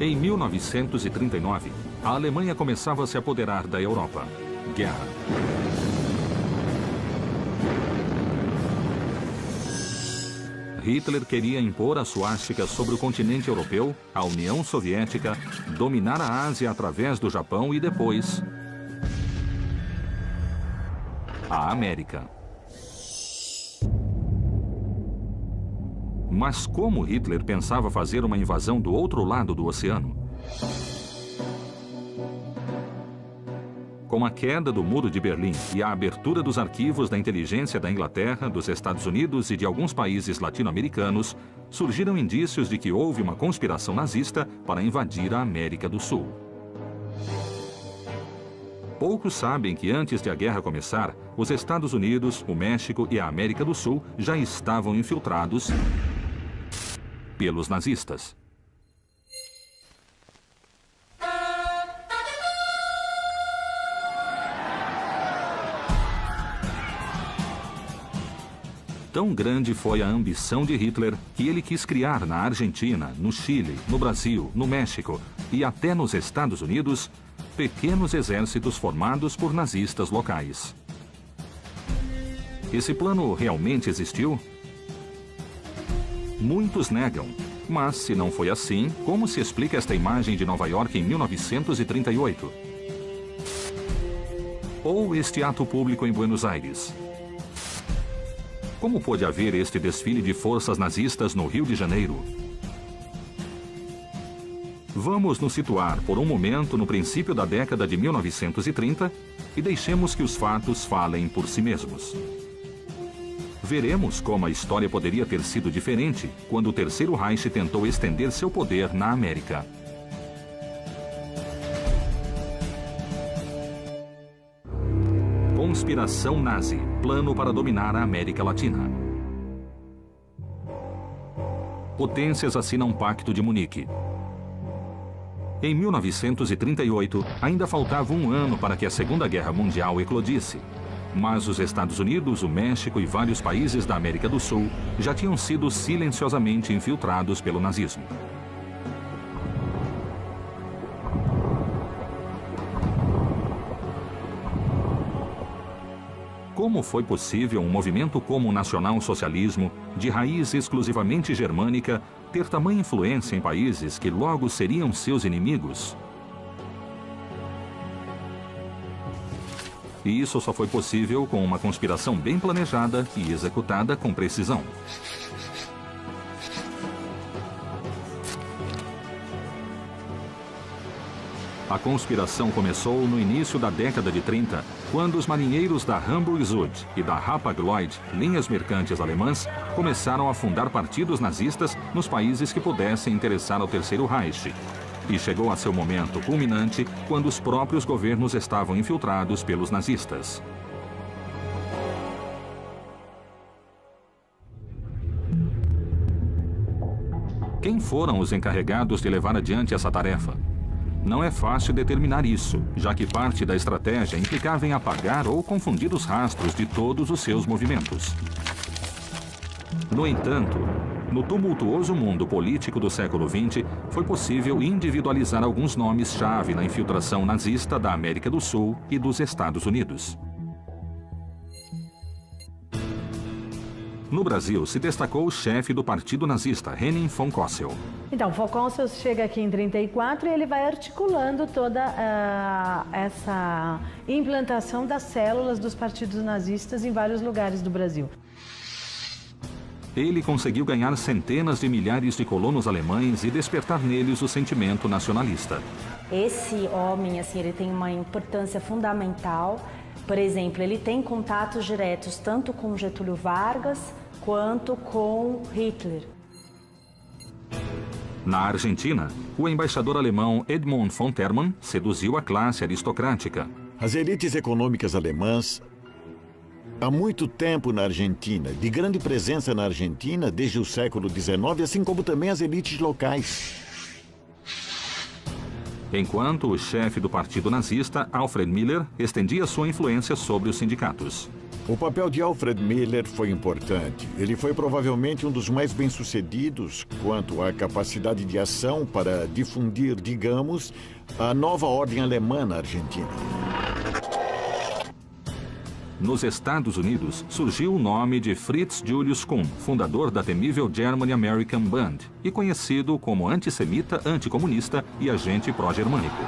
Em 1939, a Alemanha começava a se apoderar da Europa. Guerra. Hitler queria impor a suástica sobre o continente europeu, a União Soviética, dominar a Ásia através do Japão e depois a América. Mas como Hitler pensava fazer uma invasão do outro lado do oceano? Com a queda do Muro de Berlim e a abertura dos arquivos da inteligência da Inglaterra, dos Estados Unidos e de alguns países latino-americanos, surgiram indícios de que houve uma conspiração nazista para invadir a América do Sul. Poucos sabem que antes de a guerra começar, os Estados Unidos, o México e a América do Sul já estavam infiltrados pelos nazistas. Tão grande foi a ambição de Hitler que ele quis criar na Argentina, no Chile, no Brasil, no México e até nos Estados Unidos pequenos exércitos formados por nazistas locais. Esse plano realmente existiu? Muitos negam, mas se não foi assim, como se explica esta imagem de Nova York em 1938? Ou este ato público em Buenos Aires? Como pôde haver este desfile de forças nazistas no Rio de Janeiro? Vamos nos situar por um momento no princípio da década de 1930 e deixemos que os fatos falem por si mesmos. Veremos como a história poderia ter sido diferente quando o Terceiro Reich tentou estender seu poder na América. Conspiração nazi, plano para dominar a América Latina. Potências assinam Pacto de Munique. Em 1938, ainda faltava um ano para que a Segunda Guerra Mundial eclodisse. Mas os Estados Unidos, o México e vários países da América do Sul já tinham sido silenciosamente infiltrados pelo nazismo. Como foi possível um movimento como o nacional-socialismo, de raiz exclusivamente germânica, ter tamanha influência em países que logo seriam seus inimigos? E isso só foi possível com uma conspiração bem planejada e executada com precisão. A conspiração começou no início da década de 30, quando os marinheiros da Hamburg-Süd e da Hapag-Lloyd, linhas mercantes alemãs, começaram a fundar partidos nazistas nos países que pudessem interessar ao Terceiro Reich. E chegou a seu momento culminante quando os próprios governos estavam infiltrados pelos nazistas. Quem foram os encarregados de levar adiante essa tarefa? Não é fácil determinar isso, já que parte da estratégia implicava em apagar ou confundir os rastros de todos os seus movimentos. No entanto, no tumultuoso mundo político do século XX, foi possível individualizar alguns nomes-chave na infiltração nazista da América do Sul e dos Estados Unidos. No Brasil, se destacou o chefe do partido nazista, Henning von Kossel. Então, von Kossel chega aqui em 34 e ele vai articulando toda essa implantação das células dos partidos nazistas em vários lugares do Brasil. Ele conseguiu ganhar centenas de milhares de colonos alemães e despertar neles o sentimento nacionalista. Esse homem, assim, ele tem uma importância fundamental. Por exemplo, ele tem contatos diretos tanto com Getúlio Vargas quanto com Hitler. Na Argentina, o embaixador alemão Edmund von Termann seduziu a classe aristocrática. As elites econômicas alemãs, há muito tempo na Argentina, de grande presença na Argentina desde o século XIX, assim como também as elites locais. Enquanto o chefe do partido nazista, Alfred Miller, estendia sua influência sobre os sindicatos. O papel de Alfred Miller foi importante. Ele foi provavelmente um dos mais bem-sucedidos quanto à capacidade de ação para difundir, digamos, a nova ordem alemã na Argentina. Nos Estados Unidos, surgiu o nome de Fritz Julius Kuhn, fundador da temível German American Band, e conhecido como antissemita, anticomunista e agente pró-germânico.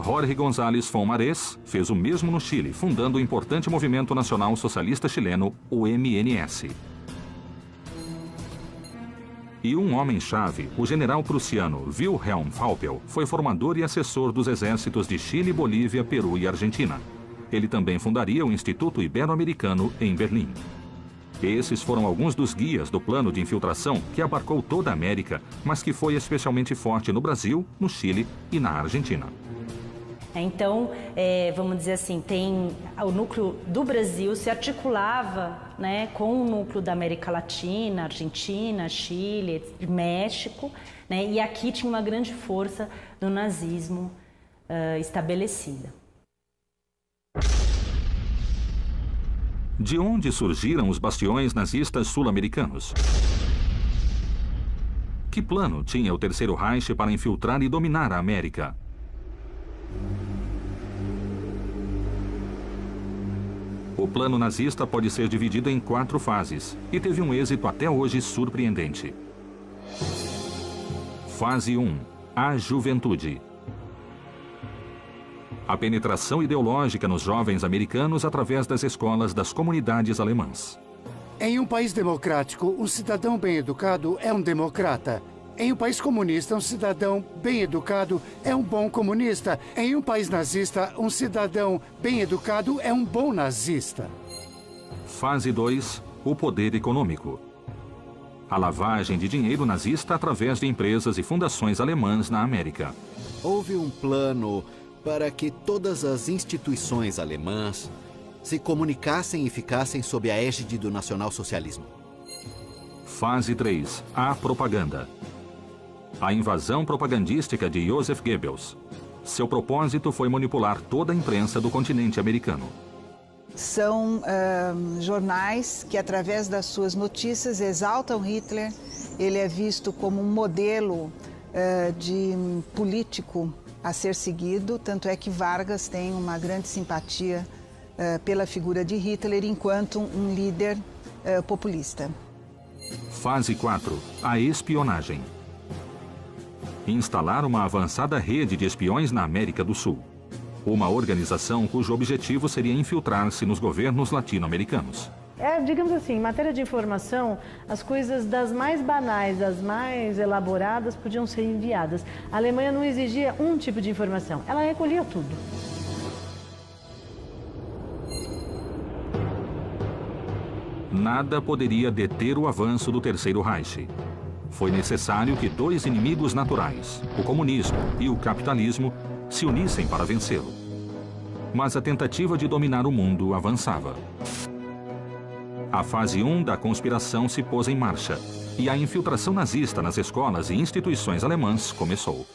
Jorge González Fomarés fez o mesmo no Chile, fundando o importante movimento nacional socialista chileno, o MNS. E um homem-chave, o general prussiano Wilhelm Vaupel, foi formador e assessor dos exércitos de Chile, Bolívia, Peru e Argentina. Ele também fundaria o Instituto Ibero-Americano em Berlim. Esses foram alguns dos guias do plano de infiltração que abarcou toda a América, mas que foi especialmente forte no Brasil, no Chile e na Argentina. Então, vamos dizer assim, o núcleo do Brasil se articulava, né, com o núcleo da América Latina, Argentina, Chile, México, né, e aqui tinha uma grande força do nazismo estabelecida. De onde surgiram os bastiões nazistas sul-americanos? Que plano tinha o Terceiro Reich para infiltrar e dominar a América? O plano nazista pode ser dividido em 4 fases e teve um êxito até hoje surpreendente. Fase 1. A juventude. A penetração ideológica nos jovens americanos através das escolas das comunidades alemãs. Em um país democrático, um cidadão bem educado é um democrata. Em um país comunista, um cidadão bem educado é um bom comunista. Em um país nazista, um cidadão bem educado é um bom nazista. Fase 2. O poder econômico. A lavagem de dinheiro nazista através de empresas e fundações alemãs na América. Houve um plano para que todas as instituições alemãs se comunicassem e ficassem sob a égide do nacionalsocialismo. Fase 3. A propaganda. A invasão propagandística de Joseph Goebbels. Seu propósito foi manipular toda a imprensa do continente americano. São jornais que, através das suas notícias, exaltam Hitler. Ele é visto como um modelo de político a ser seguido, tanto é que Vargas tem uma grande simpatia pela figura de Hitler enquanto um líder populista. Fase 4. A espionagem. Instalar uma avançada rede de espiões na América do Sul. Uma organização cujo objetivo seria infiltrar-se nos governos latino-americanos. Digamos assim, em matéria de informação, as coisas das mais banais, das mais elaboradas podiam ser enviadas. A Alemanha não exigia um tipo de informação, ela recolhia tudo. Nada poderia deter o avanço do Terceiro Reich. Foi necessário que 2 inimigos naturais, o comunismo e o capitalismo, se unissem para vencê-lo. Mas a tentativa de dominar o mundo avançava. A fase 1 da conspiração se pôs em marcha e a infiltração nazista nas escolas e instituições alemãs começou.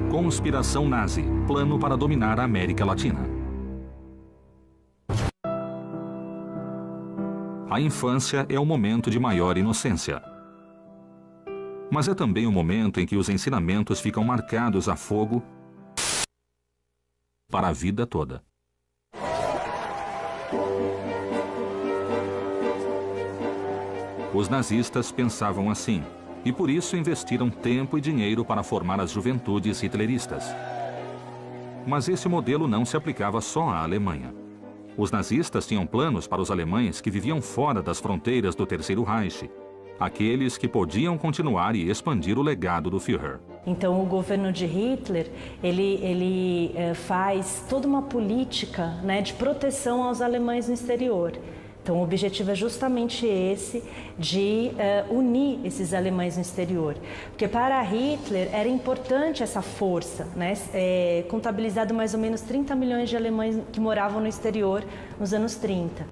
Conspiração nazi, plano para dominar a América Latina. A infância é o momento de maior inocência. Mas é também o momento em que os ensinamentos ficam marcados a fogo para a vida toda. Os nazistas pensavam assim, e por isso investiram tempo e dinheiro para formar as juventudes hitleristas. Mas esse modelo não se aplicava só à Alemanha. Os nazistas tinham planos para os alemães que viviam fora das fronteiras do Terceiro Reich, aqueles que podiam continuar e expandir o legado do Führer. Então, o governo de Hitler, ele faz toda uma política, né, de proteção aos alemães no exterior. Então, o objetivo é justamente esse, de unir esses alemães no exterior. Porque para Hitler era importante essa força, né? Contabilizado mais ou menos 30 milhões de alemães que moravam no exterior nos anos 30.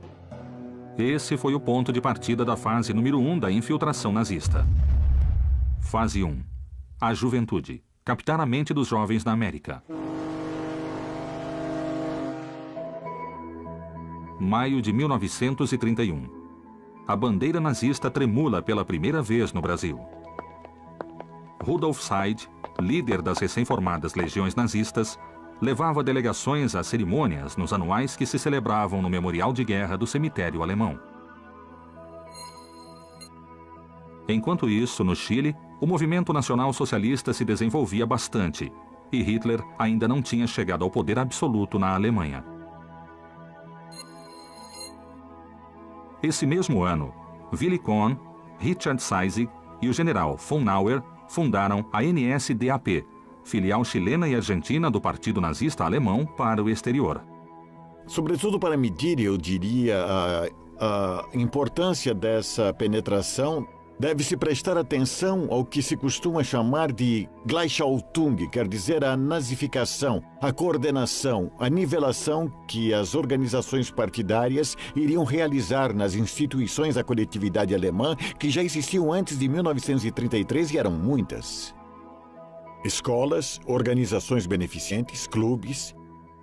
Esse foi o ponto de partida da fase número 1 da infiltração nazista. Fase 1. A juventude. Captar a mente dos jovens na América. Maio de 1931. A bandeira nazista tremula pela primeira vez no Brasil. Rudolf Seid, líder das recém-formadas legiões nazistas, levava delegações a cerimônias nos anuais que se celebravam no Memorial de Guerra do Cemitério Alemão. Enquanto isso, no Chile, o movimento nacional socialista se desenvolvia bastante e Hitler ainda não tinha chegado ao poder absoluto na Alemanha. Esse mesmo ano, Willy Kohn, Richard Seizig e o general von Nauer fundaram a NSDAP, filial chilena e argentina do Partido Nazista Alemão para o exterior. Sobretudo para medir, eu diria, a importância dessa penetração, deve-se prestar atenção ao que se costuma chamar de Gleichschaltung, quer dizer a nazificação, a coordenação, a nivelação que as organizações partidárias iriam realizar nas instituições da coletividade alemã que já existiam antes de 1933 e eram muitas. Escolas, organizações beneficentes, clubes,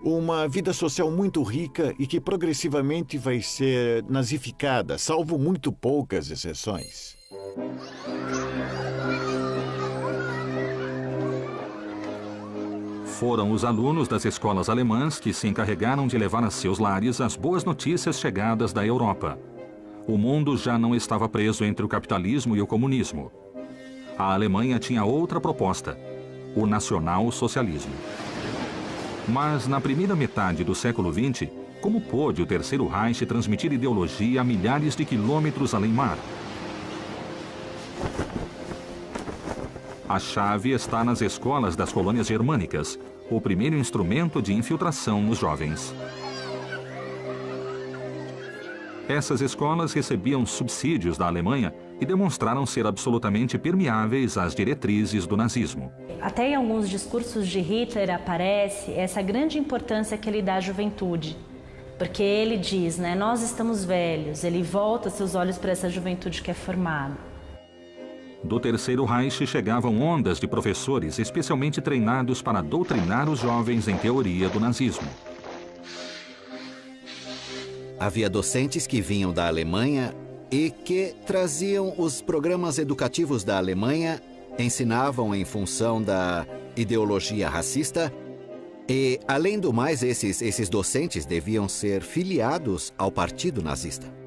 uma vida social muito rica e que progressivamente vai ser nazificada, salvo muito poucas exceções. Foram os alunos das escolas alemãs que se encarregaram de levar a seus lares as boas notícias chegadas da Europa. O mundo já não estava preso entre o capitalismo e o comunismo. A Alemanha tinha outra proposta: o nacional-socialismo. Mas na primeira metade do século XX, como pôde o Terceiro Reich transmitir ideologia a milhares de quilômetros além-mar? A chave está nas escolas das colônias germânicas, o primeiro instrumento de infiltração nos jovens. Essas escolas recebiam subsídios da Alemanha e demonstraram ser absolutamente permeáveis às diretrizes do nazismo. Até em alguns discursos de Hitler aparece essa grande importância que ele dá à juventude. Porque ele diz, né, nós estamos velhos, ele volta seus olhos para essa juventude que é formada. Do Terceiro Reich chegavam ondas de professores especialmente treinados para doutrinar os jovens em teoria do nazismo. Havia docentes que vinham da Alemanha e que traziam os programas educativos da Alemanha, ensinavam em função da ideologia racista e, além do mais, esses docentes deviam ser filiados ao Partido Nazista.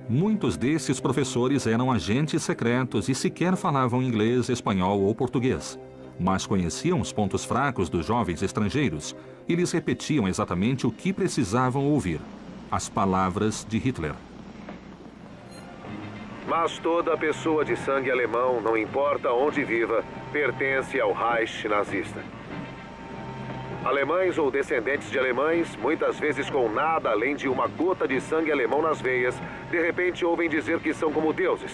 Muitos desses professores eram agentes secretos e sequer falavam inglês, espanhol ou português, mas conheciam os pontos fracos dos jovens estrangeiros e lhes repetiam exatamente o que precisavam ouvir: as palavras de Hitler. Mas toda pessoa de sangue alemão, não importa onde viva, pertence ao Reich nazista. Alemães ou descendentes de alemães, muitas vezes com nada além de uma gota de sangue alemão nas veias, de repente ouvem dizer que são como deuses,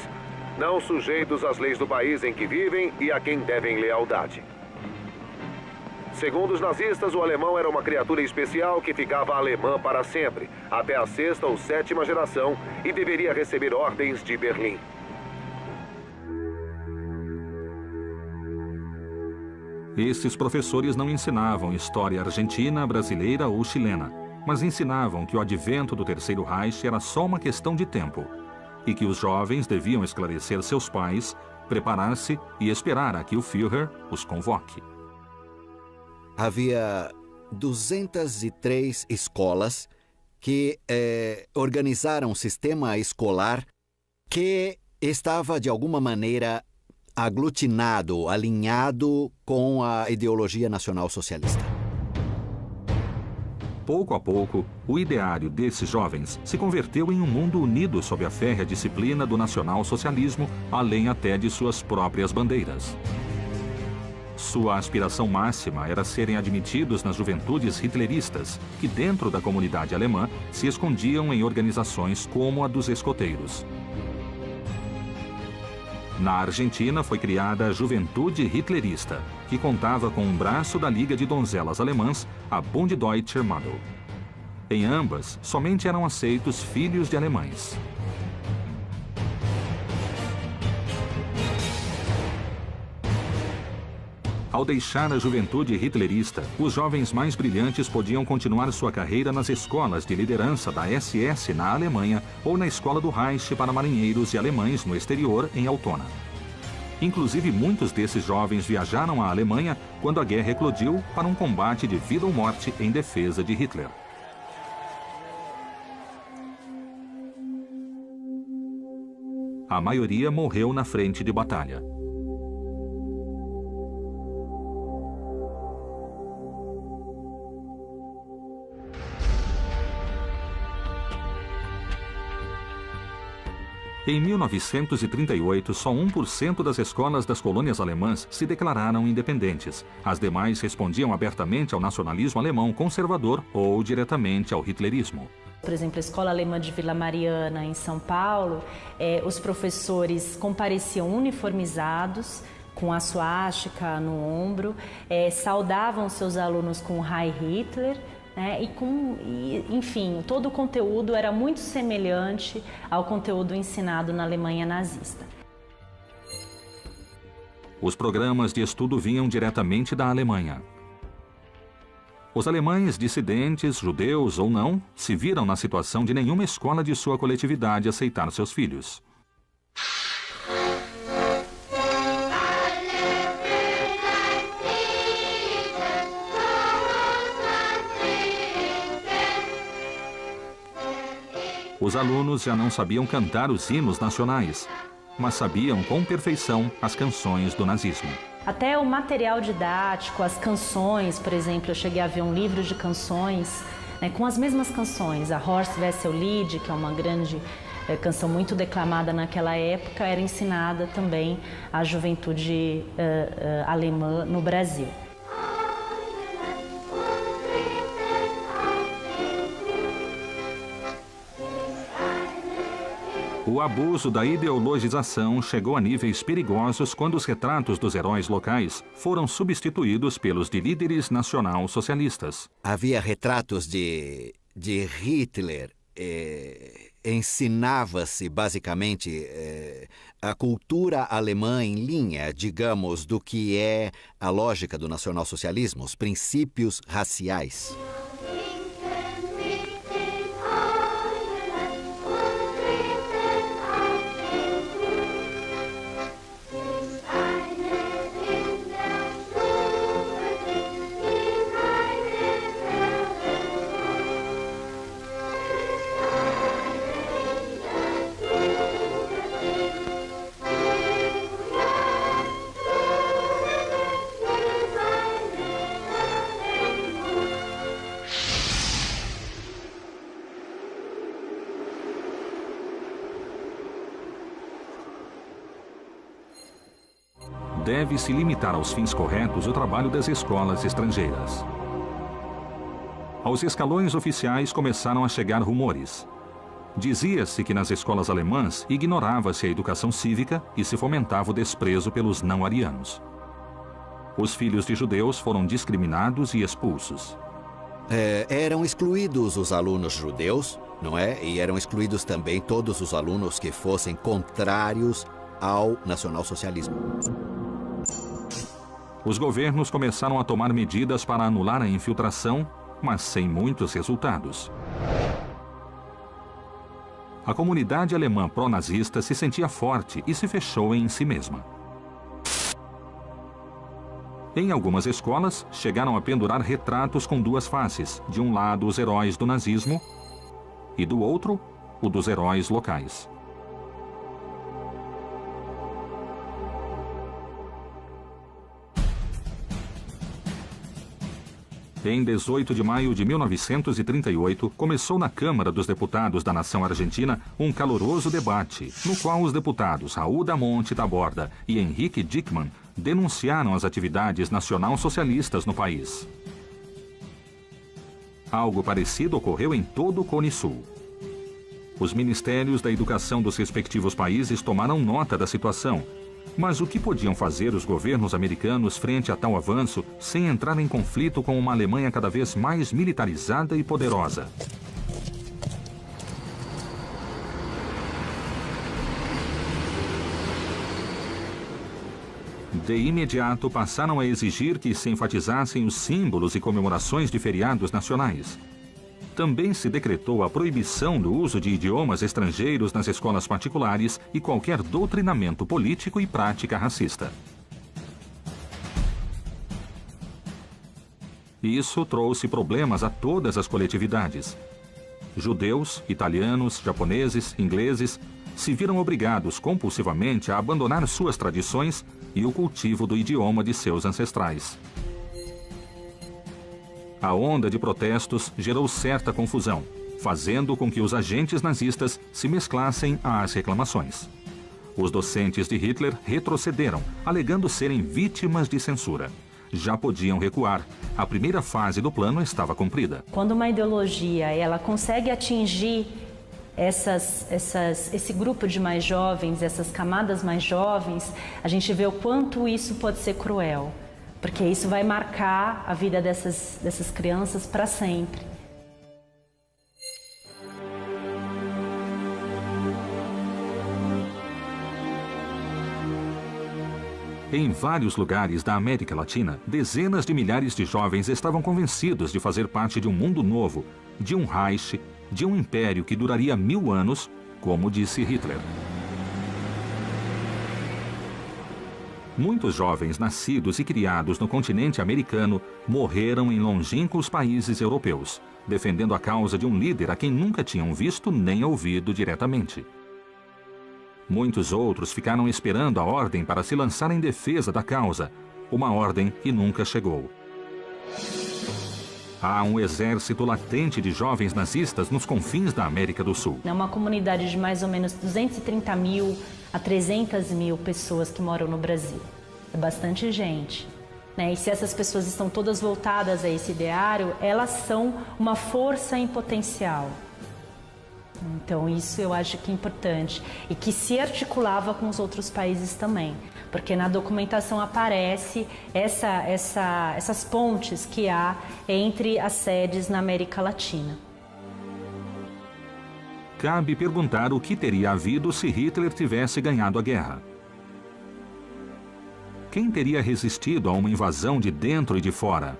não sujeitos às leis do país em que vivem e a quem devem lealdade. Segundo os nazistas, o alemão era uma criatura especial que ficava alemã para sempre, até a 6ª ou 7ª geração, e deveria receber ordens de Berlim. Esses professores não ensinavam história argentina, brasileira ou chilena, mas ensinavam que o advento do Terceiro Reich era só uma questão de tempo e que os jovens deviam esclarecer seus pais, preparar-se e esperar a que o Führer os convoque. Havia 203 escolas que organizaram um sistema escolar que estava, de alguma maneira, aglutinado, alinhado com a ideologia nacional-socialista. Pouco a pouco, o ideário desses jovens se converteu em um mundo unido sob a férrea disciplina do nacional-socialismo, além até de suas próprias bandeiras. Sua aspiração máxima era serem admitidos nas juventudes hitleristas, que dentro da comunidade alemã se escondiam em organizações como a dos escoteiros. Na Argentina foi criada a Juventude Hitlerista, que contava com um braço da Liga de Donzelas Alemãs, a Bund Deutscher Madel. Em ambas, somente eram aceitos filhos de alemães. Ao deixar a juventude hitlerista, os jovens mais brilhantes podiam continuar sua carreira nas escolas de liderança da SS na Alemanha ou na escola do Reich para marinheiros e alemães no exterior, em Altona. Inclusive, muitos desses jovens viajaram à Alemanha quando a guerra eclodiu para um combate de vida ou morte em defesa de Hitler. A maioria morreu na frente de batalha. Em 1938, só 1% das escolas das colônias alemãs se declararam independentes. As demais respondiam abertamente ao nacionalismo alemão conservador ou diretamente ao hitlerismo. Por exemplo, a Escola Alemã de Vila Mariana, em São Paulo, os professores compareciam uniformizados, com a suástica no ombro, saudavam seus alunos com Heil Hitler, enfim, todo o conteúdo era muito semelhante ao conteúdo ensinado na Alemanha nazista. Os programas de estudo vinham diretamente da Alemanha. Os alemães dissidentes, judeus ou não, se viram na situação de nenhuma escola de sua coletividade aceitar seus filhos. Os alunos já não sabiam cantar os hinos nacionais, mas sabiam com perfeição as canções do nazismo. Até o material didático, as canções, por exemplo, eu cheguei a ver um livro de canções, com as mesmas canções. A Horst Wessel Lied, que é uma grande canção muito declamada naquela época, era ensinada também à juventude alemã no Brasil. O abuso da ideologização chegou a níveis perigosos quando os retratos dos heróis locais foram substituídos pelos de líderes nacional-socialistas. Havia retratos de Hitler. Ensinava-se, basicamente, a cultura alemã em linha, digamos, do que é a lógica do nacionalsocialismo, os princípios raciais. Deve-se limitar aos fins corretos o trabalho das escolas estrangeiras. Aos escalões oficiais começaram a chegar rumores. Dizia-se que nas escolas alemãs ignorava-se a educação cívica e se fomentava o desprezo pelos não-arianos. Os filhos de judeus foram discriminados e expulsos. Eram excluídos os alunos judeus, não é? E eram excluídos também todos os alunos que fossem contrários ao nacionalsocialismo. Os governos começaram a tomar medidas para anular a infiltração, mas sem muitos resultados. A comunidade alemã pró-nazista se sentia forte e se fechou em si mesma. Em algumas escolas, chegaram a pendurar retratos com duas faces, de um lado os heróis do nazismo e do outro, o dos heróis locais. Em 18 de maio de 1938, começou na Câmara dos Deputados da Nação Argentina um caloroso debate, no qual os deputados Raul da Monte Taborda e Henrique Dickmann denunciaram as atividades nacional-socialistas no país. Algo parecido ocorreu em todo o Cone Sul. Os ministérios da educação dos respectivos países tomaram nota da situação. Mas o que podiam fazer os governos americanos frente a tal avanço sem entrar em conflito com uma Alemanha cada vez mais militarizada e poderosa? De imediato passaram a exigir que se enfatizassem os símbolos e comemorações de feriados nacionais. Também se decretou a proibição do uso de idiomas estrangeiros nas escolas particulares e qualquer doutrinamento político e prática racista. Isso trouxe problemas a todas as coletividades. Judeus, italianos, japoneses, ingleses se viram obrigados compulsivamente a abandonar suas tradições e o cultivo do idioma de seus ancestrais. A onda de protestos gerou certa confusão, fazendo com que os agentes nazistas se mesclassem às reclamações. Os docentes de Hitler retrocederam, alegando serem vítimas de censura. Já podiam recuar. A primeira fase do plano estava cumprida. Quando uma ideologia ela consegue atingir esse grupo de mais jovens, essas camadas mais jovens, a gente vê o quanto isso pode ser cruel. Porque isso vai marcar a vida dessas crianças para sempre. Em vários lugares da América Latina, dezenas de milhares de jovens estavam convencidos de fazer parte de um mundo novo, de um Reich, de um império que duraria 1000 anos, como disse Hitler. Muitos jovens nascidos e criados no continente americano morreram em longínquos países europeus, defendendo a causa de um líder a quem nunca tinham visto nem ouvido diretamente. Muitos outros ficaram esperando a ordem para se lançar em defesa da causa, uma ordem que nunca chegou. Há um exército latente de jovens nazistas nos confins da América do Sul. É uma comunidade de mais ou menos 230 mil a 300 mil pessoas que moram no Brasil. É bastante gente. E se essas pessoas estão todas voltadas a esse ideário, elas são uma força em potencial. Então isso eu acho que é importante e que se articulava com os outros países também, porque na documentação aparece essas pontes que há entre as sedes na América Latina. Cabe perguntar o que teria havido se Hitler tivesse ganhado a guerra. Quem teria resistido a uma invasão de dentro e de fora?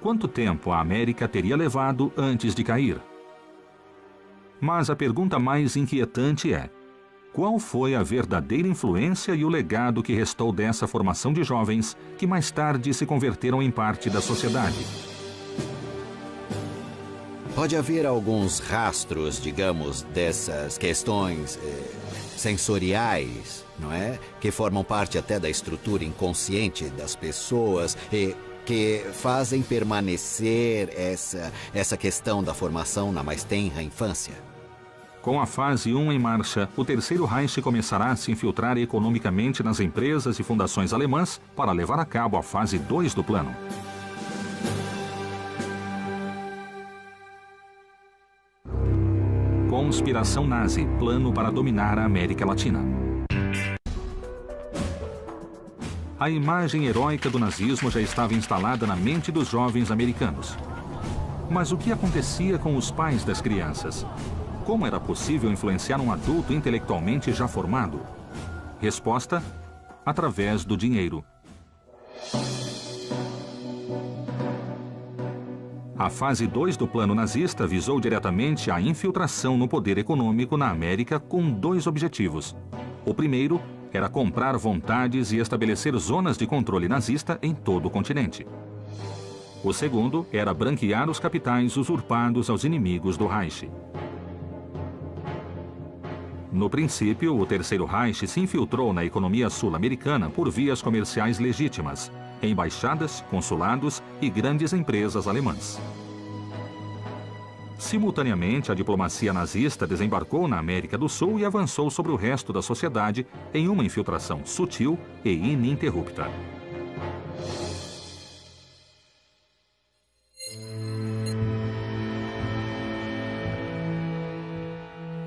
Quanto tempo a América teria levado antes de cair? Mas a pergunta mais inquietante é: qual foi a verdadeira influência e o legado que restou dessa formação de jovens que mais tarde se converteram em parte da sociedade? Pode haver alguns rastros, digamos, dessas questões sensoriais, não é? Que formam parte até da estrutura inconsciente das pessoas e que fazem permanecer essa questão da formação na mais tenra infância. Com a fase 1 em marcha, o Terceiro Reich começará a se infiltrar economicamente nas empresas e fundações alemãs para levar a cabo a fase 2 do plano. Conspiração nazi, plano para dominar a América Latina. A imagem heróica do nazismo já estava instalada na mente dos jovens americanos. Mas o que acontecia com os pais das crianças? Como era possível influenciar um adulto intelectualmente já formado? Resposta: através do dinheiro. A fase 2 do plano nazista visou diretamente a infiltração no poder econômico na América com 2 objetivos. O primeiro era comprar vontades e estabelecer zonas de controle nazista em todo o continente. O segundo era branquear os capitais usurpados aos inimigos do Reich. No princípio, o Terceiro Reich se infiltrou na economia sul-americana por vias comerciais legítimas, embaixadas, consulados e grandes empresas alemãs. Simultaneamente, a diplomacia nazista desembarcou na América do Sul e avançou sobre o resto da sociedade em uma infiltração sutil e ininterrupta.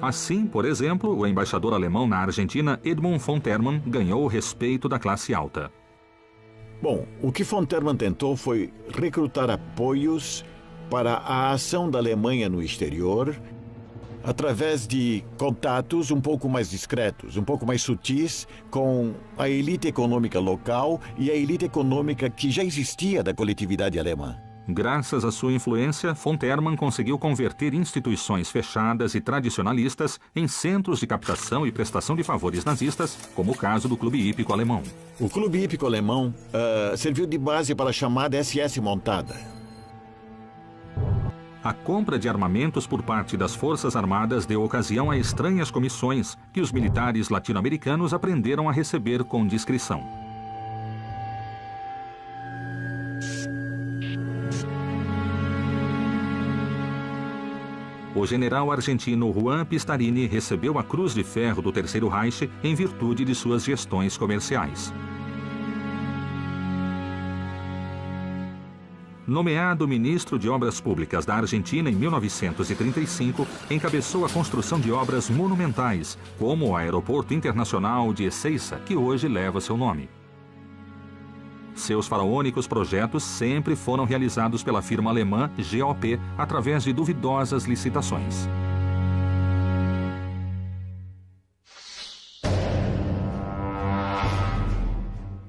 Assim, por exemplo, o embaixador alemão na Argentina, Edmund von Termann, ganhou o respeito da classe alta. Bom, o que von Termann tentou foi recrutar apoios para a ação da Alemanha no exterior através de contatos um pouco mais discretos, um pouco mais sutis com a elite econômica local e a elite econômica que já existia da coletividade alemã. Graças à sua influência, von Terman conseguiu converter instituições fechadas e tradicionalistas em centros de captação e prestação de favores nazistas, como o caso do Clube Hípico Alemão. O Clube Hípico Alemão serviu de base para a chamada SS Montada. A compra de armamentos por parte das Forças Armadas deu ocasião a estranhas comissões que os militares latino-americanos aprenderam a receber com discrição. O general argentino Juan Pistarini recebeu a Cruz de Ferro do Terceiro Reich em virtude de suas gestões comerciais. Nomeado ministro de Obras Públicas da Argentina em 1935, encabeçou a construção de obras monumentais, como o Aeroporto Internacional de Ezeiza, que hoje leva seu nome. Seus faraônicos projetos sempre foram realizados pela firma alemã GOP através de duvidosas licitações.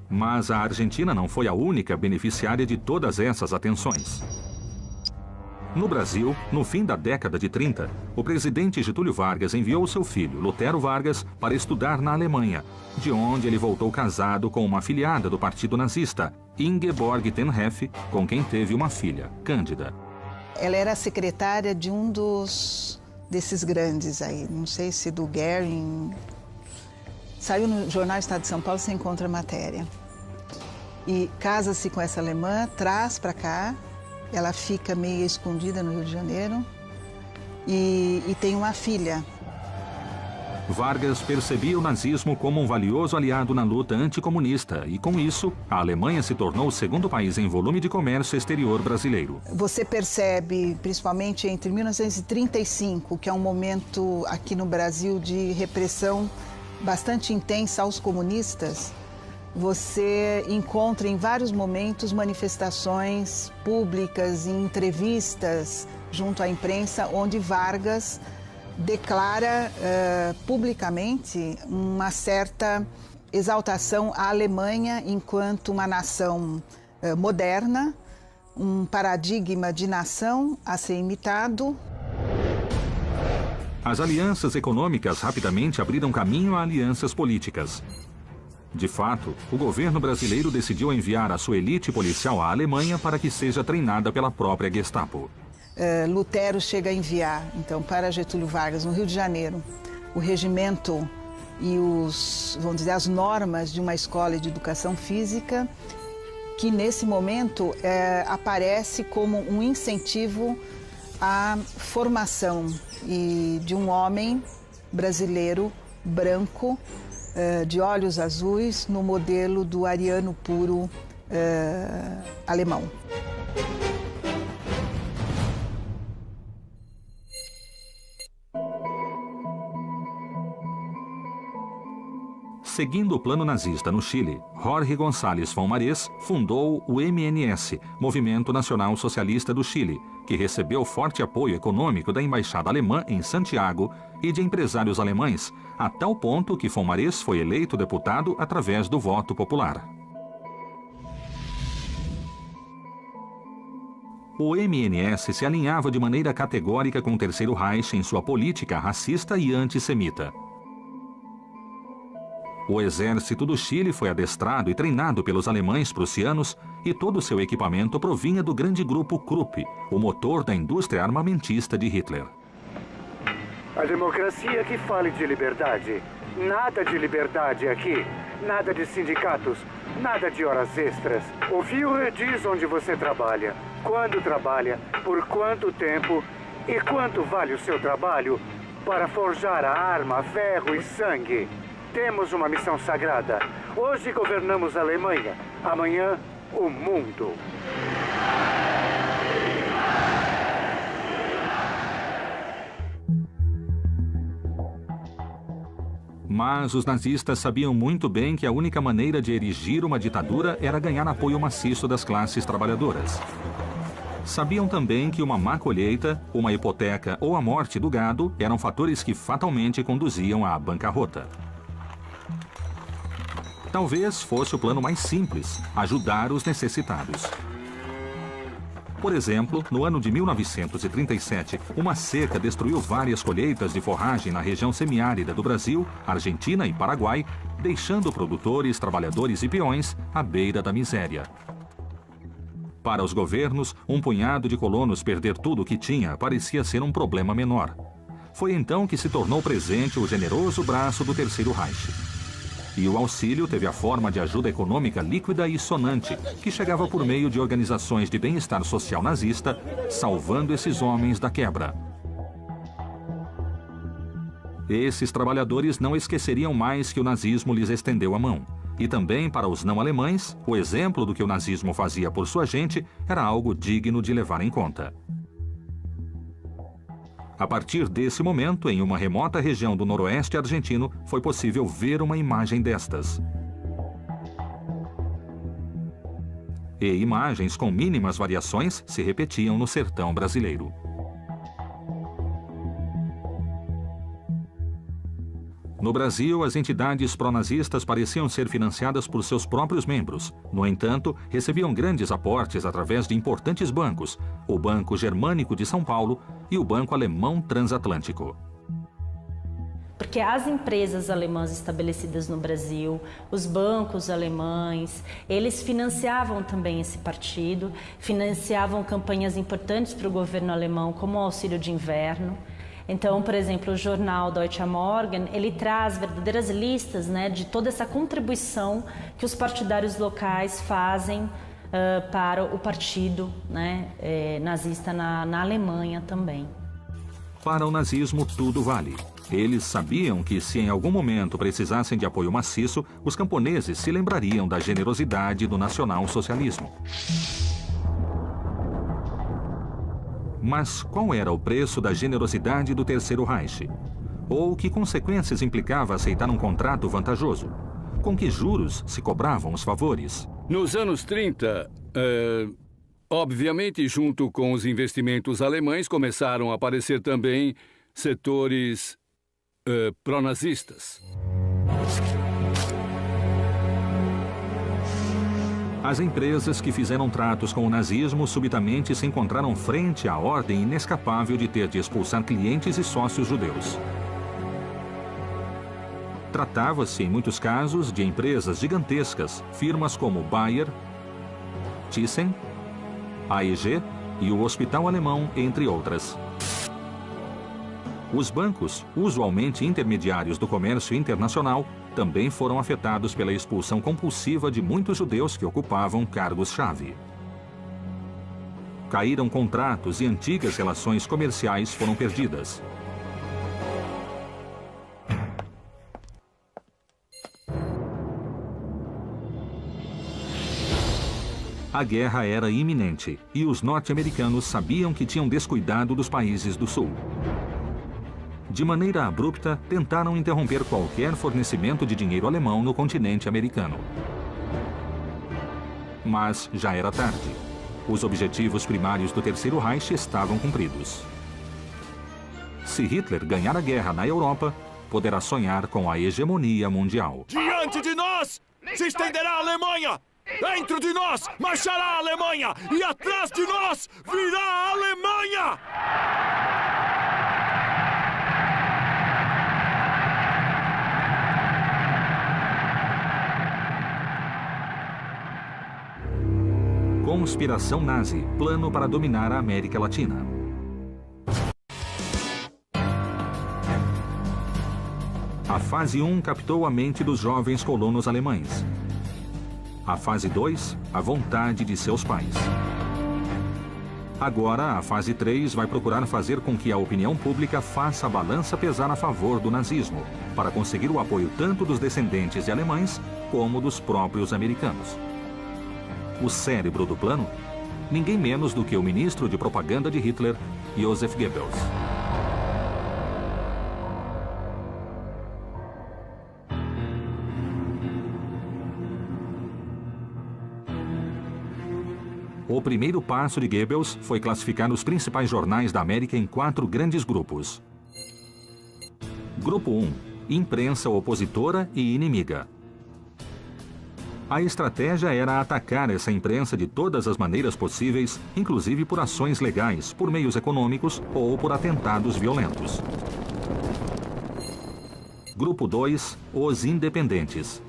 Mas a Argentina não foi a única beneficiária de todas essas atenções. No Brasil, no fim da década de 30, o presidente Getúlio Vargas enviou seu filho, Lutero Vargas, para estudar na Alemanha, de onde ele voltou casado com uma afiliada do partido nazista, Ingeborg Tenheff, com quem teve uma filha, Cândida. Ela era secretária de um desses grandes aí, não sei se do Goering. Saiu no jornal Estado de São Paulo, você encontra a matéria. E casa-se com essa alemã, traz para cá, ela fica meio escondida no Rio de Janeiro e tem uma filha. Vargas percebia o nazismo como um valioso aliado na luta anticomunista e, com isso, a Alemanha se tornou o segundo país em volume de comércio exterior brasileiro. Você percebe, principalmente entre 1935, que é um momento aqui no Brasil de repressão bastante intensa aos comunistas, você encontra em vários momentos manifestações públicas e entrevistas junto à imprensa, onde Vargas declara publicamente uma certa exaltação à Alemanha enquanto uma nação moderna, um paradigma de nação a ser imitado. As alianças econômicas rapidamente abriram caminho a alianças políticas. De fato, o governo brasileiro decidiu enviar a sua elite policial à Alemanha para que seja treinada pela própria Gestapo. Lutero chega a enviar, então, para Getúlio Vargas, no Rio de Janeiro, o regimento e vamos dizer, as normas de uma escola de educação física, que nesse momento aparece como um incentivo à formação de um homem brasileiro, branco, de olhos azuis, no modelo do ariano puro alemão. Seguindo o plano nazista no Chile, Jorge Gonçalves von Marés fundou o MNS, Movimento Nacional Socialista do Chile, que recebeu forte apoio econômico da Embaixada Alemã em Santiago e de empresários alemães, a tal ponto que von Marés foi eleito deputado através do voto popular. O MNS se alinhava de maneira categórica com o Terceiro Reich em sua política racista e antissemita. O exército do Chile foi adestrado e treinado pelos alemães prussianos e todo o seu equipamento provinha do grande grupo Krupp, o motor da indústria armamentista de Hitler. A democracia que fale de liberdade. Nada de liberdade aqui. Nada de sindicatos. Nada de horas extras. O Führer diz onde você trabalha, quando trabalha, por quanto tempo e quanto vale o seu trabalho para forjar a arma, ferro e sangue. Temos uma missão sagrada. Hoje governamos a Alemanha, amanhã o mundo. Mas os nazistas sabiam muito bem que a única maneira de erigir uma ditadura era ganhar apoio maciço das classes trabalhadoras. Sabiam também que uma má colheita, uma hipoteca ou a morte do gado eram fatores que fatalmente conduziam à bancarrota. Talvez fosse o plano mais simples, ajudar os necessitados. Por exemplo, no ano de 1937, uma seca destruiu várias colheitas de forragem na região semiárida do Brasil, Argentina e Paraguai, deixando produtores, trabalhadores e peões à beira da miséria. Para os governos, um punhado de colonos perder tudo o que tinha parecia ser um problema menor. Foi então que se tornou presente o generoso braço do Terceiro Reich. E o auxílio teve a forma de ajuda econômica líquida e sonante, que chegava por meio de organizações de bem-estar social nazista, salvando esses homens da quebra. Esses trabalhadores não esqueceriam mais que o nazismo lhes estendeu a mão. E também, para os não-alemães, o exemplo do que o nazismo fazia por sua gente era algo digno de levar em conta. A partir desse momento, em uma remota região do noroeste argentino, foi possível ver uma imagem destas. E imagens com mínimas variações se repetiam no sertão brasileiro. No Brasil, as entidades pró-nazistas pareciam ser financiadas por seus próprios membros. No entanto, recebiam grandes aportes através de importantes bancos, o Banco Germânico de São Paulo e o Banco Alemão Transatlântico. Porque as empresas alemãs estabelecidas no Brasil, os bancos alemães, eles financiavam também esse partido, financiavam campanhas importantes para o governo alemão, como o auxílio de inverno. Então, por exemplo, o jornal Deutsche Morgen, ele traz verdadeiras listas, né, de toda essa contribuição que os partidários locais fazem para o partido, né, nazista na Alemanha também. Para o nazismo, tudo vale. Eles sabiam que, se em algum momento precisassem de apoio maciço, os camponeses se lembrariam da generosidade do nacional-socialismo. Mas qual era o preço da generosidade do Terceiro Reich? Ou que consequências implicava aceitar um contrato vantajoso? Com que juros se cobravam os favores? Nos anos 30, obviamente, junto com os investimentos alemães, começaram a aparecer também setores pró-nazistas. As empresas que fizeram tratos com o nazismo subitamente se encontraram frente à ordem inescapável de ter de expulsar clientes e sócios judeus. Tratava-se, em muitos casos, de empresas gigantescas, firmas como Bayer, Thyssen, AEG e o Hospital Alemão, entre outras. Os bancos, usualmente intermediários do comércio internacional, também foram afetados pela expulsão compulsiva de muitos judeus que ocupavam cargos-chave. Caíram contratos e antigas relações comerciais foram perdidas. A guerra era iminente e os norte-americanos sabiam que tinham descuidado dos países do sul. De maneira abrupta, tentaram interromper qualquer fornecimento de dinheiro alemão no continente americano. Mas já era tarde. Os objetivos primários do Terceiro Reich estavam cumpridos. Se Hitler ganhar a guerra na Europa, poderá sonhar com a hegemonia mundial. Diante de nós se estenderá a Alemanha! Dentro de nós marchará a Alemanha! E atrás de nós virá a Alemanha! Conspiração nazi, plano para dominar a América Latina. A fase 1 captou a mente dos jovens colonos alemães. A fase 2, a vontade de seus pais. Agora, a fase 3 vai procurar fazer com que a opinião pública faça a balança pesar a favor do nazismo, para conseguir o apoio tanto dos descendentes de alemães como dos próprios americanos. O cérebro do plano? Ninguém menos do que o ministro de propaganda de Hitler, Joseph Goebbels. O primeiro passo de Goebbels foi classificar os principais jornais da América em 4 grandes grupos. Grupo 1. Imprensa opositora e inimiga. A estratégia era atacar essa imprensa de todas as maneiras possíveis, inclusive por ações legais, por meios econômicos ou por atentados violentos. Grupo 2. Os independentes.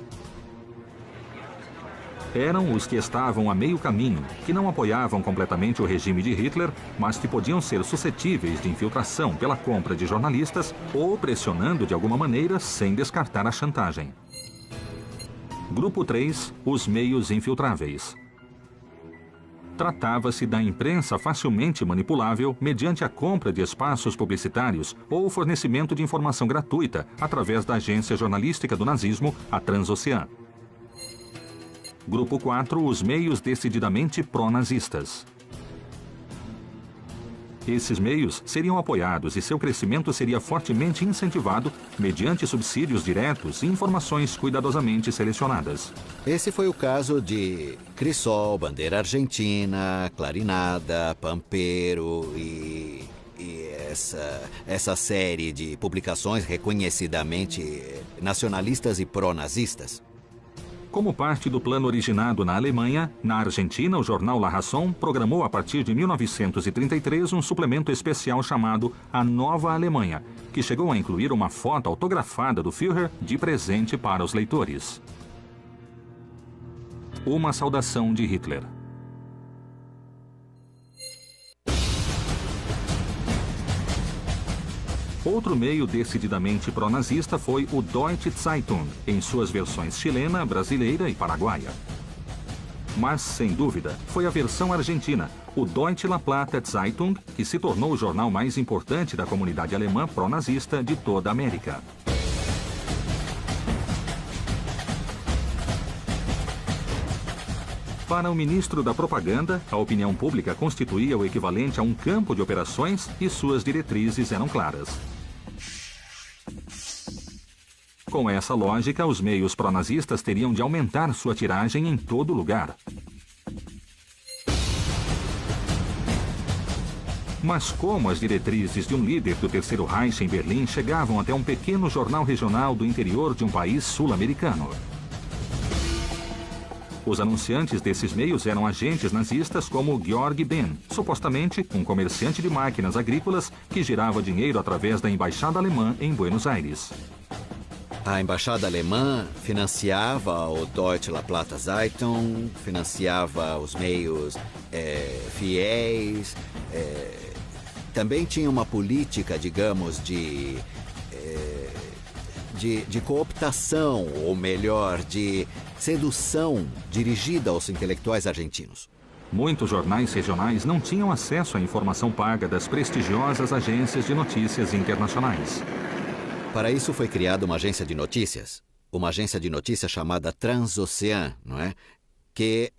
Eram os que estavam a meio caminho, que não apoiavam completamente o regime de Hitler, mas que podiam ser suscetíveis de infiltração pela compra de jornalistas ou pressionando de alguma maneira sem descartar a chantagem. Grupo 3. Os meios infiltráveis. Tratava-se da imprensa facilmente manipulável mediante a compra de espaços publicitários ou o fornecimento de informação gratuita através da agência jornalística do nazismo, a Transocean. Grupo 4. Os meios decididamente pró-nazistas. Esses meios seriam apoiados e seu crescimento seria fortemente incentivado mediante subsídios diretos e informações cuidadosamente selecionadas. Esse foi o caso de Crisol, Bandeira Argentina, Clarinada, Pampero e essa série de publicações reconhecidamente nacionalistas e pró-nazistas. Como parte do plano originado na Alemanha, na Argentina, o jornal La Razón programou a partir de 1933 um suplemento especial chamado A Nova Alemanha, que chegou a incluir uma foto autografada do Führer de presente para os leitores. Uma saudação de Hitler. Outro meio decididamente pró-nazista foi o Deutsche Zeitung, em suas versões chilena, brasileira e paraguaia. Mas, sem dúvida, foi a versão argentina, o Deutsche La Plata Zeitung, que se tornou o jornal mais importante da comunidade alemã pró-nazista de toda a América. Para o ministro da Propaganda, a opinião pública constituía o equivalente a um campo de operações e suas diretrizes eram claras. Com essa lógica, os meios pró-nazistas teriam de aumentar sua tiragem em todo lugar. Mas como as diretrizes de um líder do Terceiro Reich em Berlim chegavam até um pequeno jornal regional do interior de um país sul-americano? Os anunciantes desses meios eram agentes nazistas como Georg Benn, supostamente um comerciante de máquinas agrícolas que girava dinheiro através da embaixada alemã em Buenos Aires. A embaixada alemã financiava o Deutsche La Plata Zeitung, financiava os meios fiéis, também tinha uma política, digamos, de cooptação, ou melhor, de sedução dirigida aos intelectuais argentinos. Muitos jornais regionais não tinham acesso à informação paga das prestigiosas agências de notícias internacionais. Para isso foi criada uma agência de notícias chamada Transocean, não é? Que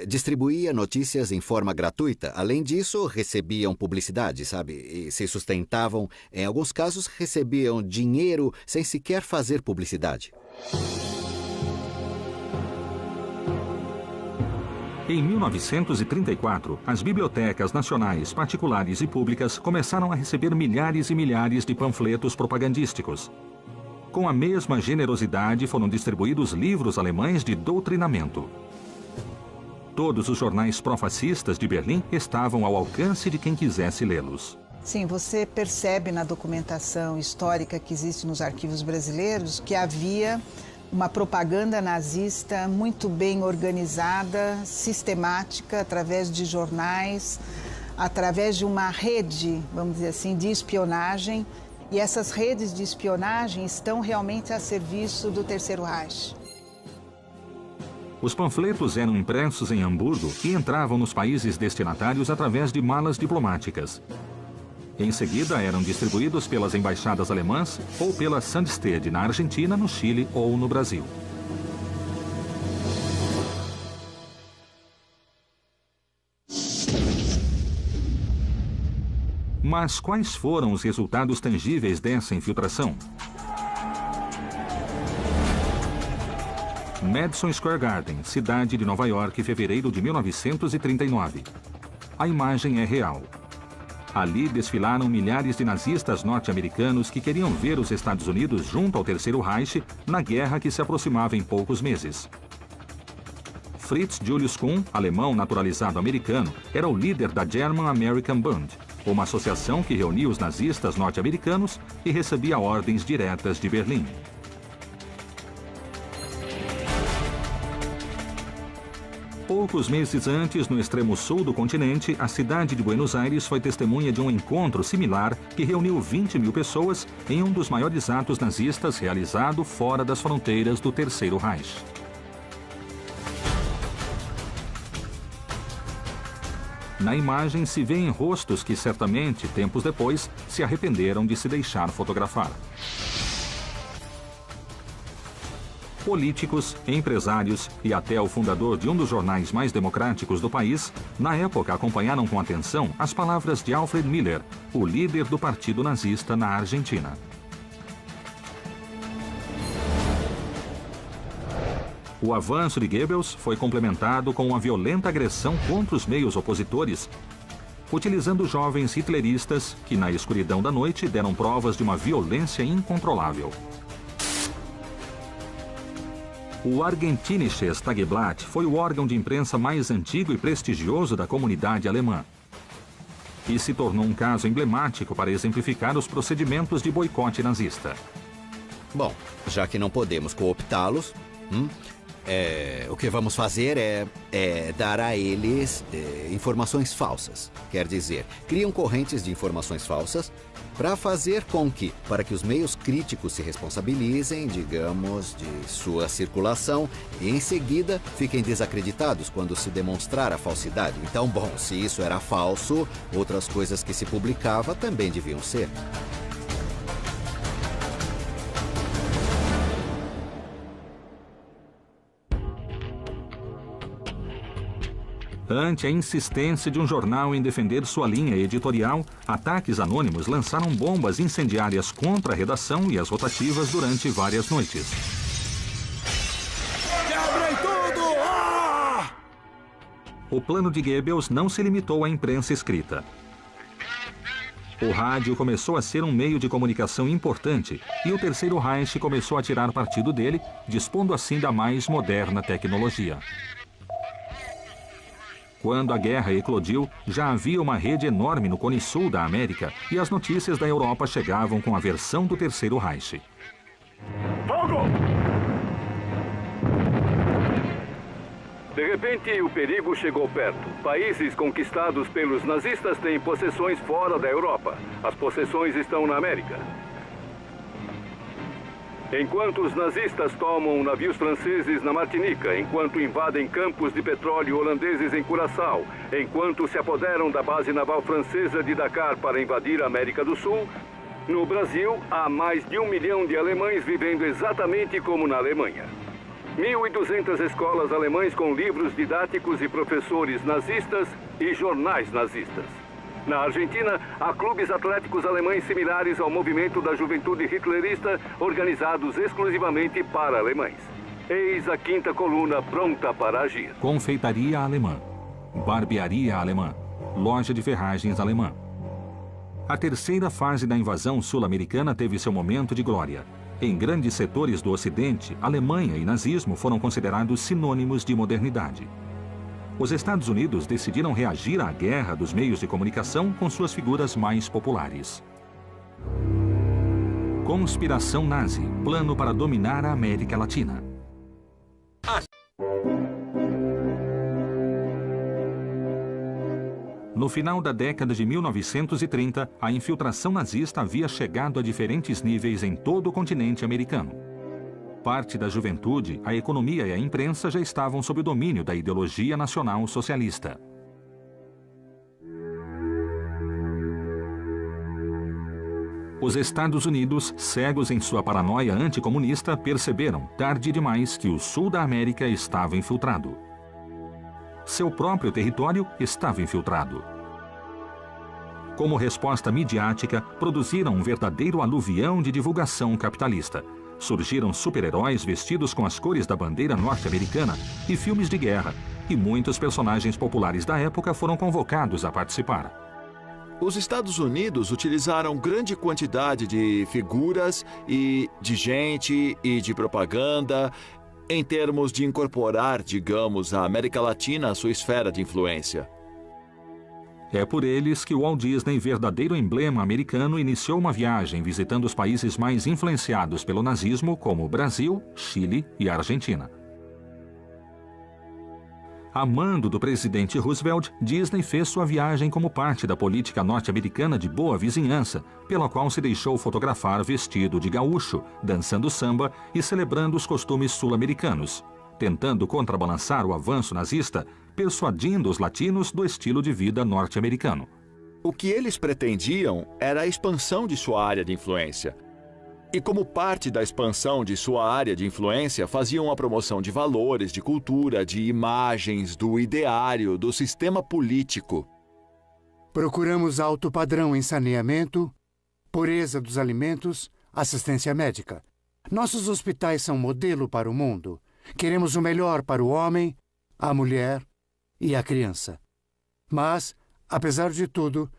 distribuía notícias em forma gratuita. Além disso, recebiam publicidade, sabe? E se sustentavam, em alguns casos, recebiam dinheiro sem sequer fazer publicidade. Em 1934, as bibliotecas nacionais, particulares e públicas começaram a receber milhares e milhares de panfletos propagandísticos. Com a mesma generosidade foram distribuídos livros alemães de doutrinamento. Todos os jornais pró-fascistas de Berlim estavam ao alcance de quem quisesse lê-los. Sim, você percebe na documentação histórica que existe nos arquivos brasileiros que havia uma propaganda nazista muito bem organizada, sistemática, através de jornais, através de uma rede, vamos dizer assim, de espionagem. E essas redes de espionagem estão realmente a serviço do Terceiro Reich. Os panfletos eram impressos em Hamburgo e entravam nos países destinatários através de malas diplomáticas. Em seguida, eram distribuídos pelas embaixadas alemãs ou pela Sandstede na Argentina, no Chile ou no Brasil. Mas quais foram os resultados tangíveis dessa infiltração? Madison Square Garden, cidade de Nova York, fevereiro de 1939. A imagem é real. Ali desfilaram milhares de nazistas norte-americanos que queriam ver os Estados Unidos junto ao Terceiro Reich na guerra que se aproximava em poucos meses. Fritz Julius Kuhn, alemão naturalizado americano, era o líder da German American Bund, uma associação que reunia os nazistas norte-americanos e recebia ordens diretas de Berlim. Poucos meses antes, no extremo sul do continente, a cidade de Buenos Aires foi testemunha de um encontro similar que reuniu 20 mil pessoas em um dos maiores atos nazistas realizado fora das fronteiras do Terceiro Reich. Na imagem se vêem rostos que certamente, tempos depois, se arrependeram de se deixar fotografar. Políticos, empresários e até o fundador de um dos jornais mais democráticos do país, na época acompanharam com atenção as palavras de Alfred Miller, o líder do Partido Nazista na Argentina. O avanço de Goebbels foi complementado com uma violenta agressão contra os meios opositores, utilizando jovens hitleristas que, na escuridão da noite, deram provas de uma violência incontrolável. O Argentinisches Tageblatt foi o órgão de imprensa mais antigo e prestigioso da comunidade alemã. E se tornou um caso emblemático para exemplificar os procedimentos de boicote nazista. Bom, já que não podemos cooptá-los, o que vamos fazer é dar a eles informações falsas. Quer dizer, criam correntes de informações falsas para que os meios críticos se responsabilizem, digamos, de sua circulação e em seguida fiquem desacreditados quando se demonstrar a falsidade. Então, bom, se isso era falso, outras coisas que se publicava também deviam ser. Ante a insistência de um jornal em defender sua linha editorial, ataques anônimos lançaram bombas incendiárias contra a redação e as rotativas durante várias noites. Quebrem tudo! Ah! O plano de Goebbels não se limitou à imprensa escrita. O rádio começou a ser um meio de comunicação importante e o Terceiro Reich começou a tirar partido dele, dispondo assim da mais moderna tecnologia. Quando a guerra eclodiu, já havia uma rede enorme no Cone Sul da América e as notícias da Europa chegavam com a versão do Terceiro Reich. Fogo! De repente, o perigo chegou perto. Países conquistados pelos nazistas têm possessões fora da Europa. As possessões estão na América. Enquanto os nazistas tomam navios franceses na Martinica, enquanto invadem campos de petróleo holandeses em Curaçao, enquanto se apoderam da base naval francesa de Dakar para invadir a América do Sul, no Brasil há mais de 1 milhão de alemães vivendo exatamente como na Alemanha. 1.200 escolas alemãs com livros didáticos e professores nazistas e jornais nazistas. Na Argentina, há clubes atléticos alemães similares ao movimento da juventude hitlerista, organizados exclusivamente para alemães. Eis a quinta coluna pronta para agir. Confeitaria alemã, barbearia alemã, loja de ferragens alemã. A terceira fase da invasão sul-americana teve seu momento de glória. Em grandes setores do Ocidente, Alemanha e nazismo foram considerados sinônimos de modernidade. Os Estados Unidos decidiram reagir à guerra dos meios de comunicação com suas figuras mais populares. Conspiração nazi, plano para dominar a América Latina. No final da década de 1930, a infiltração nazista havia chegado a diferentes níveis em todo o continente americano. Parte da juventude, a economia e a imprensa já estavam sob o domínio da ideologia nacional socialista. Os Estados Unidos, cegos em sua paranoia anticomunista, perceberam, tarde demais, que o sul da América estava infiltrado. Seu próprio território estava infiltrado. Como resposta midiática, produziram um verdadeiro aluvião de divulgação capitalista. Surgiram super-heróis vestidos com as cores da bandeira norte-americana e filmes de guerra, e muitos personagens populares da época foram convocados a participar. Os Estados Unidos utilizaram grande quantidade de figuras e de gente e de propaganda em termos de incorporar, digamos, a América Latina à sua esfera de influência. É por eles que o Walt Disney, verdadeiro emblema americano, iniciou uma viagem visitando os países mais influenciados pelo nazismo, como Brasil, Chile e Argentina. A mando do presidente Roosevelt, Disney fez sua viagem como parte da política norte-americana de boa vizinhança, pela qual se deixou fotografar vestido de gaúcho, dançando samba e celebrando os costumes sul-americanos, tentando contrabalançar o avanço nazista, persuadindo os latinos do estilo de vida norte-americano. O que eles pretendiam era a expansão de sua área de influência. E como parte da expansão de sua área de influência, faziam a promoção de valores, de cultura, de imagens, do ideário, do sistema político. Procuramos alto padrão em saneamento, pureza dos alimentos, assistência médica. Nossos hospitais são modelo para o mundo. Queremos o melhor para o homem, a mulher e a criança. Mas, apesar de tudo,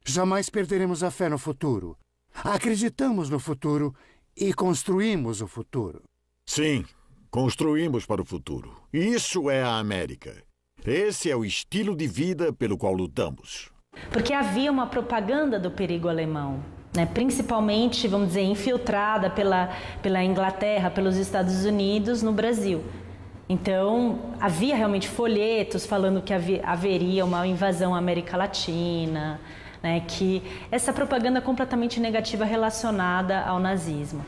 jamais perderemos a fé no futuro. Acreditamos no futuro e construímos o futuro. Sim, construímos para o futuro. Isso é a América. Esse é o estilo de vida pelo qual lutamos. Porque havia uma propaganda do perigo alemão, né? Principalmente, vamos dizer, infiltrada pela Inglaterra, pelos Estados Unidos no Brasil. Então, havia realmente folhetos falando que haveria uma invasão à América Latina, né, que essa propaganda completamente negativa relacionada ao nazismo.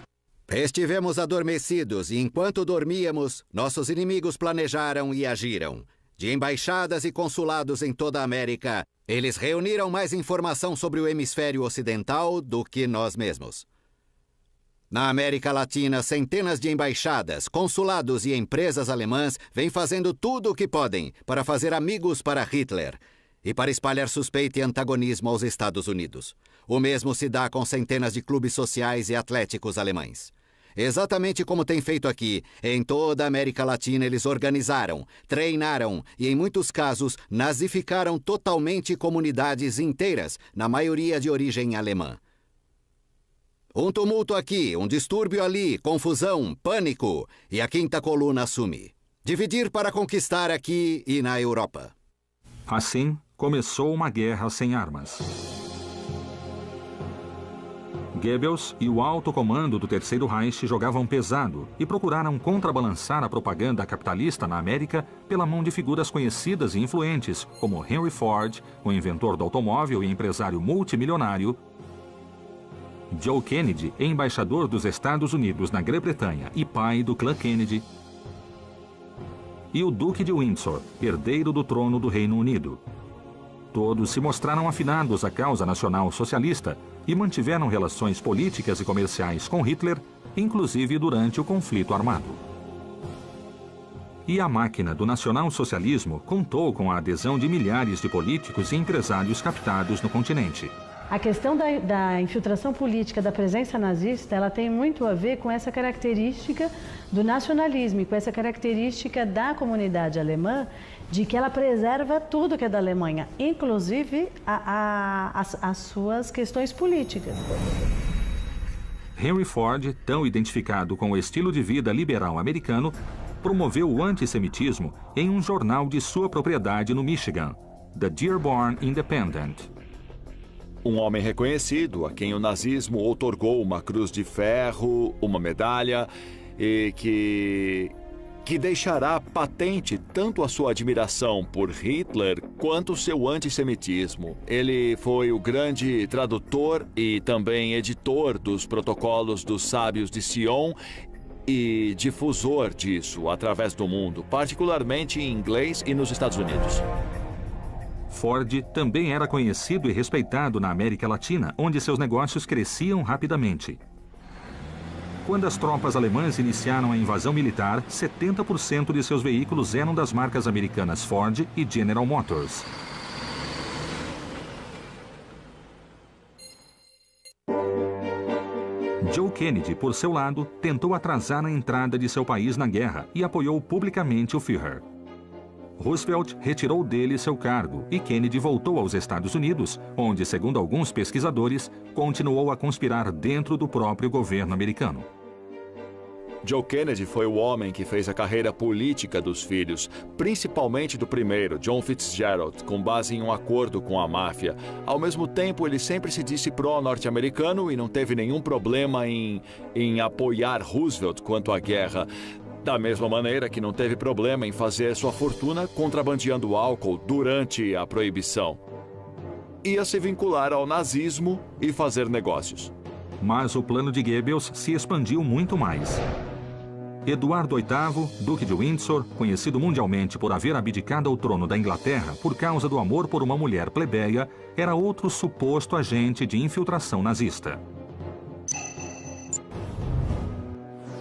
Estivemos adormecidos e, enquanto dormíamos, nossos inimigos planejaram e agiram. De embaixadas e consulados em toda a América, eles reuniram mais informação sobre o hemisfério ocidental do que nós mesmos. Na América Latina, centenas de embaixadas, consulados e empresas alemãs vêm fazendo tudo o que podem para fazer amigos para Hitler e para espalhar suspeita e antagonismo aos Estados Unidos. O mesmo se dá com centenas de clubes sociais e atléticos alemães. Exatamente como tem feito aqui, em toda a América Latina eles organizaram, treinaram e, em muitos casos, nazificaram totalmente comunidades inteiras, na maioria de origem alemã. Um tumulto aqui, um distúrbio ali, confusão, pânico, e a quinta coluna assume. Dividir para conquistar aqui e na Europa. Assim, começou uma guerra sem armas. Goebbels e o alto comando do Terceiro Reich jogavam pesado e procuraram contrabalançar a propaganda capitalista na América pela mão de figuras conhecidas e influentes, como Henry Ford, o inventor do automóvel e empresário multimilionário, Joe Kennedy, embaixador dos Estados Unidos na Grã-Bretanha e pai do clã Kennedy, e o Duque de Windsor, herdeiro do trono do Reino Unido. Todos se mostraram afinados à causa nacional socialista e mantiveram relações políticas e comerciais com Hitler, inclusive durante o conflito armado. E a máquina do nacionalsocialismo contou com a adesão de milhares de políticos e empresários captados no continente. A questão da infiltração política, da presença nazista, ela tem muito a ver com essa característica do nacionalismo e com essa característica da comunidade alemã, de que ela preserva tudo que é da Alemanha, inclusive as suas questões políticas. Henry Ford, tão identificado com o estilo de vida liberal americano, promoveu o antissemitismo em um jornal de sua propriedade no Michigan, The Dearborn Independent. Um homem reconhecido, a quem o nazismo outorgou uma cruz de ferro, uma medalha, e que deixará patente tanto a sua admiração por Hitler quanto o seu antissemitismo. Ele foi o grande tradutor e também editor dos protocolos dos sábios de Sion e difusor disso através do mundo, particularmente em inglês e nos Estados Unidos. Ford também era conhecido e respeitado na América Latina, onde seus negócios cresciam rapidamente. Quando as tropas alemãs iniciaram a invasão militar, 70% de seus veículos eram das marcas americanas Ford e General Motors. Joe Kennedy, por seu lado, tentou atrasar a entrada de seu país na guerra e apoiou publicamente o Führer. Roosevelt retirou dele seu cargo e Kennedy voltou aos Estados Unidos, onde, segundo alguns pesquisadores, continuou a conspirar dentro do próprio governo americano. Joe Kennedy foi o homem que fez a carreira política dos filhos, principalmente do primeiro, John Fitzgerald, com base em um acordo com a máfia. Ao mesmo tempo, ele sempre se disse pró-norte-americano e não teve nenhum problema em apoiar Roosevelt quanto à guerra. Da mesma maneira que não teve problema em fazer sua fortuna contrabandeando álcool durante a proibição. Ia se vincular ao nazismo e fazer negócios. Mas o plano de Goebbels se expandiu muito mais. Eduardo VIII, Duque de Windsor, conhecido mundialmente por haver abdicado ao trono da Inglaterra por causa do amor por uma mulher plebeia, era outro suposto agente de infiltração nazista.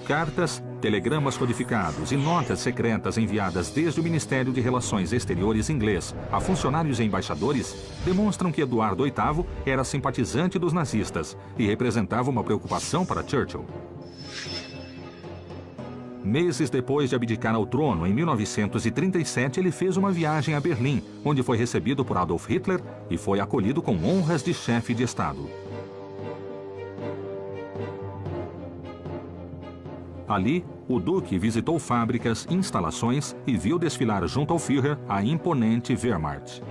Cartas, telegramas codificados e notas secretas enviadas desde o Ministério de Relações Exteriores inglês a funcionários e embaixadores demonstram que Eduardo VIII era simpatizante dos nazistas e representava uma preocupação para Churchill. Meses depois de abdicar ao trono, em 1937, ele fez uma viagem a Berlim, onde foi recebido por Adolf Hitler e foi acolhido com honras de chefe de Estado. Ali, o Duque visitou fábricas, instalações e viu desfilar junto ao Führer a imponente Wehrmacht.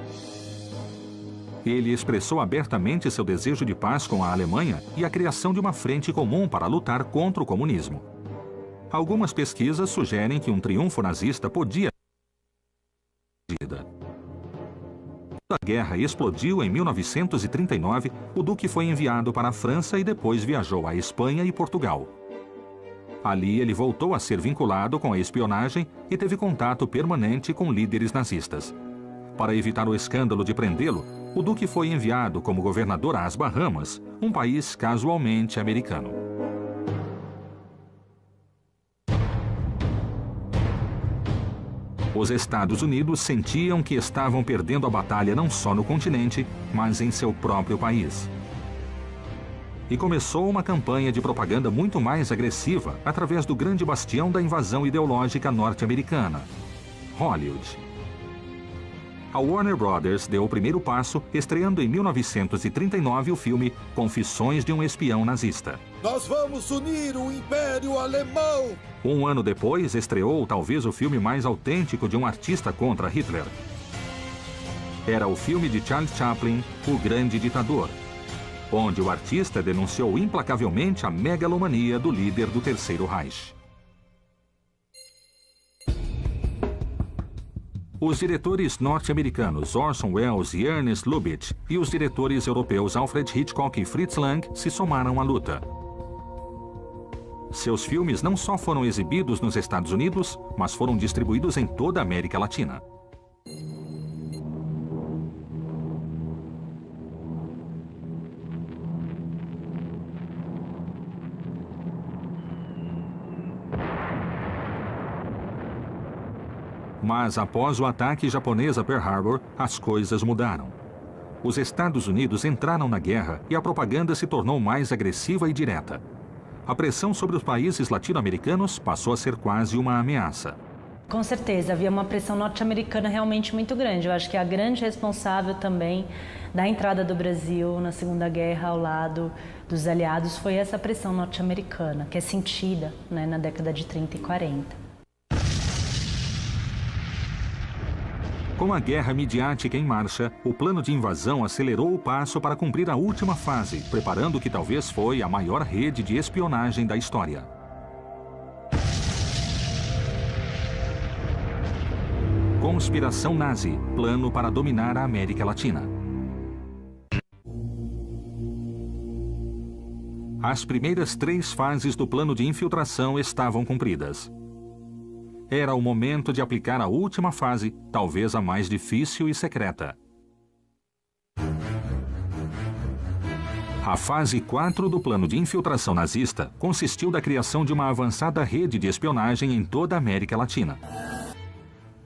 Ele expressou abertamente seu desejo de paz com a Alemanha e a criação de uma frente comum para lutar contra o comunismo. Algumas pesquisas sugerem que um triunfo nazista podia ser. Quando a guerra explodiu em 1939, o Duque foi enviado para a França e depois viajou à Espanha e Portugal. Ali ele voltou a ser vinculado com a espionagem e teve contato permanente com líderes nazistas. Para evitar o escândalo de prendê-lo, o Duque foi enviado como governador às Bahamas, um país casualmente americano. Os Estados Unidos sentiam que estavam perdendo a batalha não só no continente, mas em seu próprio país. E começou uma campanha de propaganda muito mais agressiva através do grande bastião da invasão ideológica norte-americana, Hollywood. A Warner Brothers deu o primeiro passo, estreando em 1939 o filme Confissões de um Espião Nazista. Nós vamos unir o Império Alemão! Um ano depois, estreou talvez o filme mais autêntico de um artista contra Hitler. Era o filme de Charles Chaplin, O Grande Ditador, onde o artista denunciou implacavelmente a megalomania do líder do Terceiro Reich. Os diretores norte-americanos Orson Welles e Ernest Lubitsch e os diretores europeus Alfred Hitchcock e Fritz Lang se somaram à luta. Seus filmes não só foram exibidos nos Estados Unidos, mas foram distribuídos em toda a América Latina. Mas após o ataque japonês a Pearl Harbor, as coisas mudaram. Os Estados Unidos entraram na guerra e a propaganda se tornou mais agressiva e direta. A pressão sobre os países latino-americanos passou a ser quase uma ameaça. Com certeza, havia uma pressão norte-americana realmente muito grande. Eu acho que a grande responsável também da entrada do Brasil na Segunda Guerra ao lado dos aliados foi essa pressão norte-americana, que é sentida, né, na década de 30 e 40. Com a guerra midiática em marcha, o plano de invasão acelerou o passo para cumprir a última fase, preparando o que talvez foi a maior rede de espionagem da história. Conspiração Nazi, plano para dominar a América Latina. As primeiras 3 fases do plano de infiltração estavam cumpridas. Era o momento de aplicar a última fase, talvez a mais difícil e secreta. A fase 4 do plano de infiltração nazista consistiu da criação de uma avançada rede de espionagem em toda a América Latina.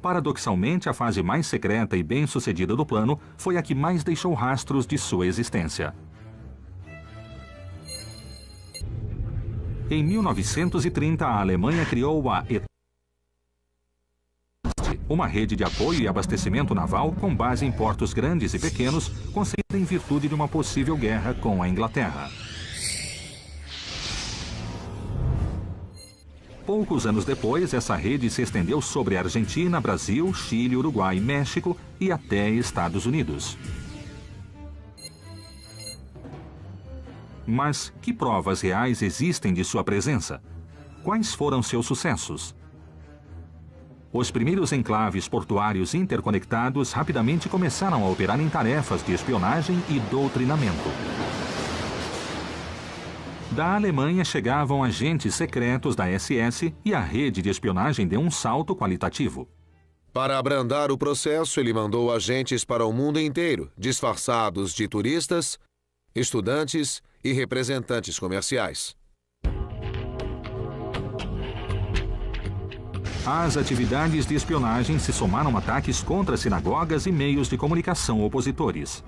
Paradoxalmente, a fase mais secreta e bem-sucedida do plano foi a que mais deixou rastros de sua existência. Em 1930, a Alemanha criou a ETAST, uma rede de apoio e abastecimento naval com base em portos grandes e pequenos, concebida em virtude de uma possível guerra com a Inglaterra. Poucos anos depois, essa rede se estendeu sobre a Argentina, Brasil, Chile, Uruguai, México e até Estados Unidos. Mas que provas reais existem de sua presença? Quais foram seus sucessos? Os primeiros enclaves portuários interconectados rapidamente começaram a operar em tarefas de espionagem e doutrinamento. Da Alemanha chegavam agentes secretos da SS e a rede de espionagem deu um salto qualitativo. Para abrandar o processo, ele mandou agentes para o mundo inteiro, disfarçados de turistas, estudantes e representantes comerciais. Às atividades de espionagem se somaram ataques contra sinagogas e meios de comunicação opositores.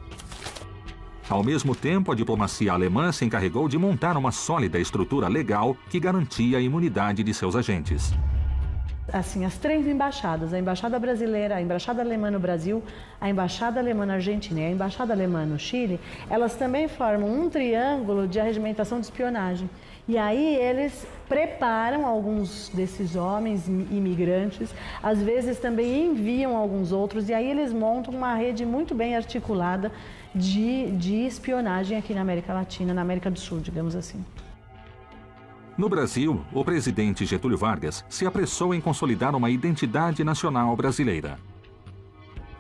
Ao mesmo tempo, a diplomacia alemã se encarregou de montar uma sólida estrutura legal que garantia a imunidade de seus agentes. Assim, as 3 embaixadas, a embaixada brasileira, a embaixada alemã no Brasil, a embaixada alemã na Argentina e a embaixada alemã no Chile, elas também formam um triângulo de arregimentação de espionagem. E aí eles preparam alguns desses homens imigrantes, às vezes também enviam alguns outros, e aí eles montam uma rede muito bem articulada de espionagem aqui na América Latina, na América do Sul, digamos assim. No Brasil, o presidente Getúlio Vargas se apressou em consolidar uma identidade nacional brasileira.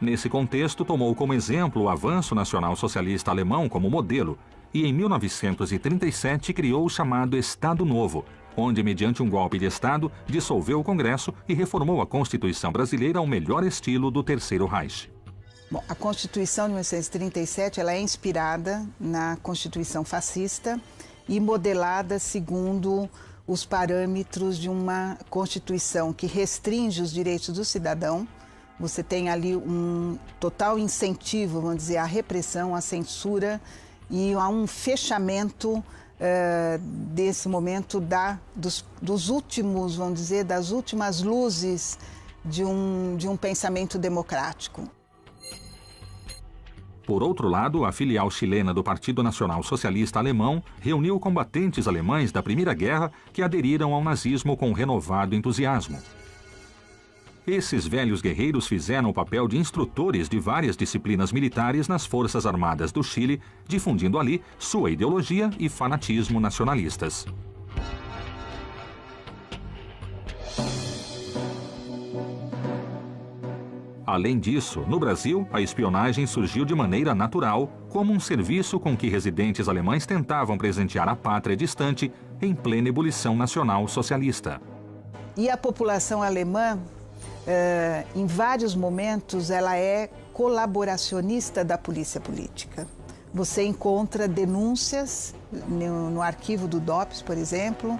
Nesse contexto, tomou como exemplo o avanço nacional-socialista alemão como modelo e, em 1937, criou o chamado Estado Novo, onde, mediante um golpe de Estado, dissolveu o Congresso e reformou a Constituição brasileira ao melhor estilo do Terceiro Reich. Bom, a Constituição de 1937 ela é inspirada na Constituição fascista e modelada segundo os parâmetros de uma Constituição que restringe os direitos do cidadão. Você tem ali um total incentivo, vamos dizer, à repressão, à censura e a um fechamento desse momento dos últimos, vamos dizer, das últimas luzes de um pensamento democrático. Por outro lado, a filial chilena do Partido Nacional Socialista Alemão reuniu combatentes alemães da Primeira Guerra que aderiram ao nazismo com renovado entusiasmo. Esses velhos guerreiros fizeram o papel de instrutores de várias disciplinas militares nas Forças Armadas do Chile, difundindo ali sua ideologia e fanatismo nacionalistas. Além disso, no Brasil, a espionagem surgiu de maneira natural, como um serviço com que residentes alemães tentavam presentear a pátria distante em plena ebulição nacional socialista. E a população alemã, em vários momentos, ela é colaboracionista da polícia política. Você encontra denúncias no arquivo do DOPS, por exemplo,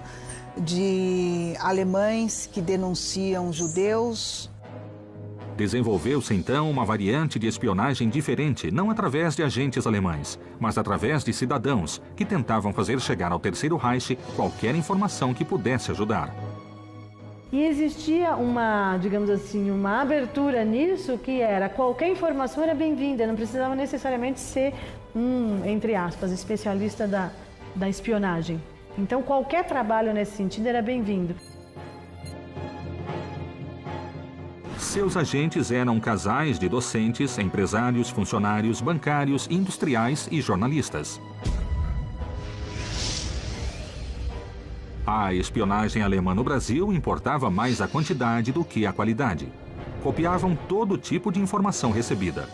de alemães que denunciam judeus. Desenvolveu-se então uma variante de espionagem diferente, não através de agentes alemães, mas através de cidadãos que tentavam fazer chegar ao Terceiro Reich qualquer informação que pudesse ajudar. E existia uma, digamos assim, uma abertura nisso que era qualquer informação era bem-vinda, não precisava necessariamente ser entre aspas, especialista da espionagem. Então qualquer trabalho nesse sentido era bem-vindo. Seus agentes eram casais de docentes, empresários, funcionários, bancários, industriais e jornalistas. A espionagem alemã no Brasil importava mais a quantidade do que a qualidade. Copiavam todo tipo de informação recebida.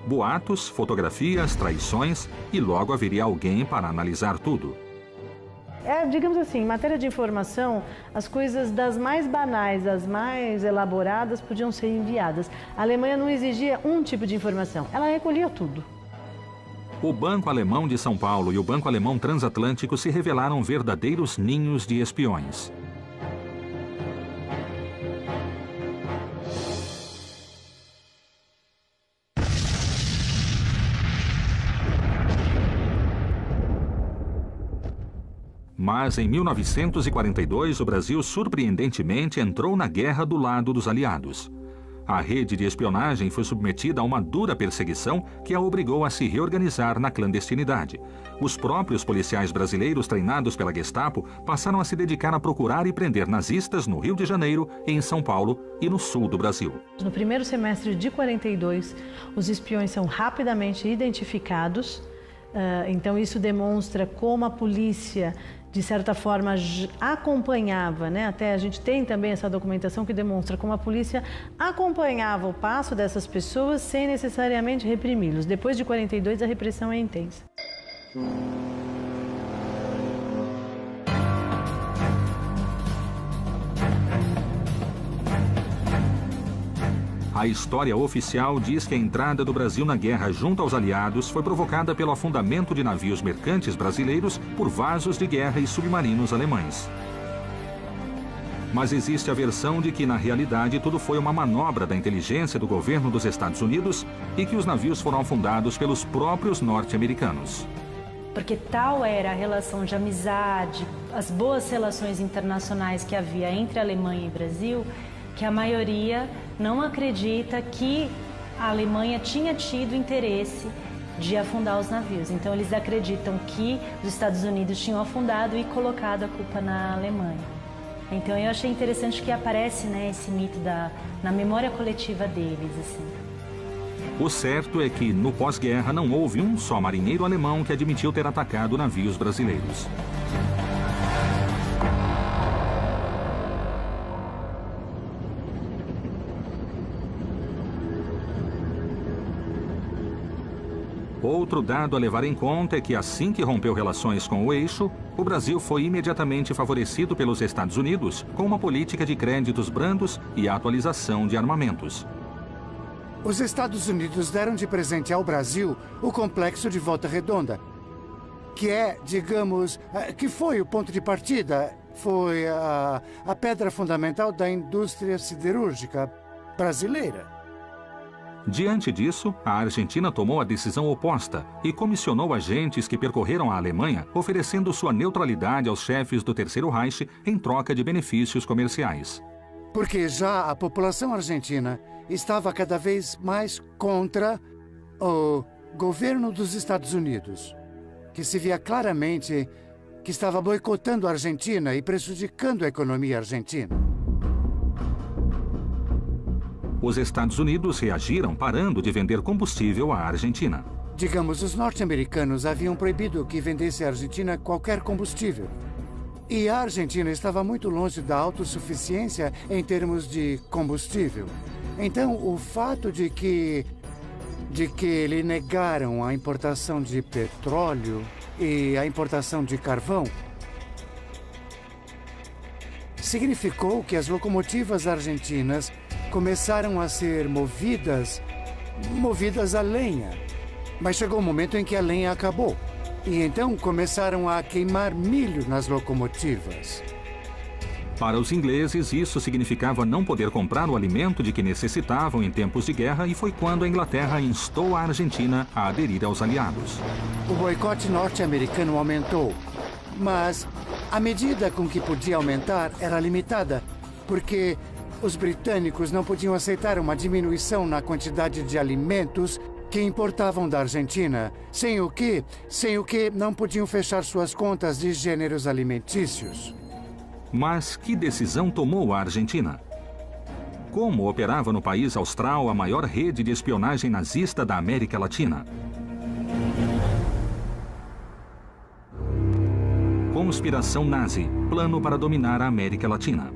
Boatos, fotografias, traições e logo haveria alguém para analisar tudo. Digamos assim, em matéria de informação, as coisas das mais banais, das mais elaboradas podiam ser enviadas. A Alemanha não exigia um tipo de informação, ela recolhia tudo. O Banco Alemão de São Paulo e o Banco Alemão Transatlântico se revelaram verdadeiros ninhos de espiões. Mas em 1942, o Brasil surpreendentemente entrou na guerra do lado dos aliados. A rede de espionagem foi submetida a uma dura perseguição que a obrigou a se reorganizar na clandestinidade. Os próprios policiais brasileiros treinados pela Gestapo passaram a se dedicar a procurar e prender nazistas no Rio de Janeiro, em São Paulo e no sul do Brasil. No primeiro semestre de 42, os espiões são rapidamente identificados. Então isso demonstra como a polícia, de certa forma, acompanhava, né? Até a gente tem também essa documentação que demonstra como a polícia acompanhava o passo dessas pessoas sem necessariamente reprimi-los. Depois de 42, a repressão é intensa. A história oficial diz que a entrada do Brasil na guerra junto aos aliados foi provocada pelo afundamento de navios mercantes brasileiros por vasos de guerra e submarinos alemães. Mas existe a versão de que, na realidade, tudo foi uma manobra da inteligência do governo dos Estados Unidos e que os navios foram afundados pelos próprios norte-americanos. Porque tal era a relação de amizade, as boas relações internacionais que havia entre Alemanha e Brasil, que a maioria não acredita que a Alemanha tinha tido interesse de afundar os navios. Então eles acreditam que os Estados Unidos tinham afundado e colocado a culpa na Alemanha. Então eu achei interessante que aparece, né, esse mito na memória coletiva deles, assim. O certo é que, no pós-guerra, não houve um só marinheiro alemão que admitiu ter atacado navios brasileiros. Outro dado a levar em conta é que, assim que rompeu relações com o eixo, o Brasil foi imediatamente favorecido pelos Estados Unidos com uma política de créditos brandos e atualização de armamentos. Os Estados Unidos deram de presente ao Brasil o complexo de Volta Redonda, que é, digamos, que foi o ponto de partida, foi a pedra fundamental da indústria siderúrgica brasileira. Diante disso, a Argentina tomou a decisão oposta e comissionou agentes que percorreram a Alemanha, oferecendo sua neutralidade aos chefes do Terceiro Reich em troca de benefícios comerciais. Porque já a população argentina estava cada vez mais contra o governo dos Estados Unidos, que se via claramente que estava boicotando a Argentina e prejudicando a economia argentina. Os Estados Unidos reagiram parando de vender combustível à Argentina. Digamos, os norte-americanos haviam proibido que vendesse à Argentina qualquer combustível. E a Argentina estava muito longe da autossuficiência em termos de combustível. Então, o fato de que lhe negaram a importação de petróleo e a importação de carvão significou que as locomotivas argentinas começaram a ser movidas a lenha. Mas chegou um momento em que a lenha acabou. E então começaram a queimar milho nas locomotivas. Para os ingleses, isso significava não poder comprar o alimento de que necessitavam em tempos de guerra, e foi quando a Inglaterra instou a Argentina a aderir aos aliados. O boicote norte-americano aumentou, mas a medida com que podia aumentar era limitada, porque os britânicos não podiam aceitar uma diminuição na quantidade de alimentos que importavam da Argentina, sem o que não podiam fechar suas contas de gêneros alimentícios. Mas que decisão tomou a Argentina? Como operava no país austral a maior rede de espionagem nazista da América Latina? Conspiração nazi, plano para dominar a América Latina.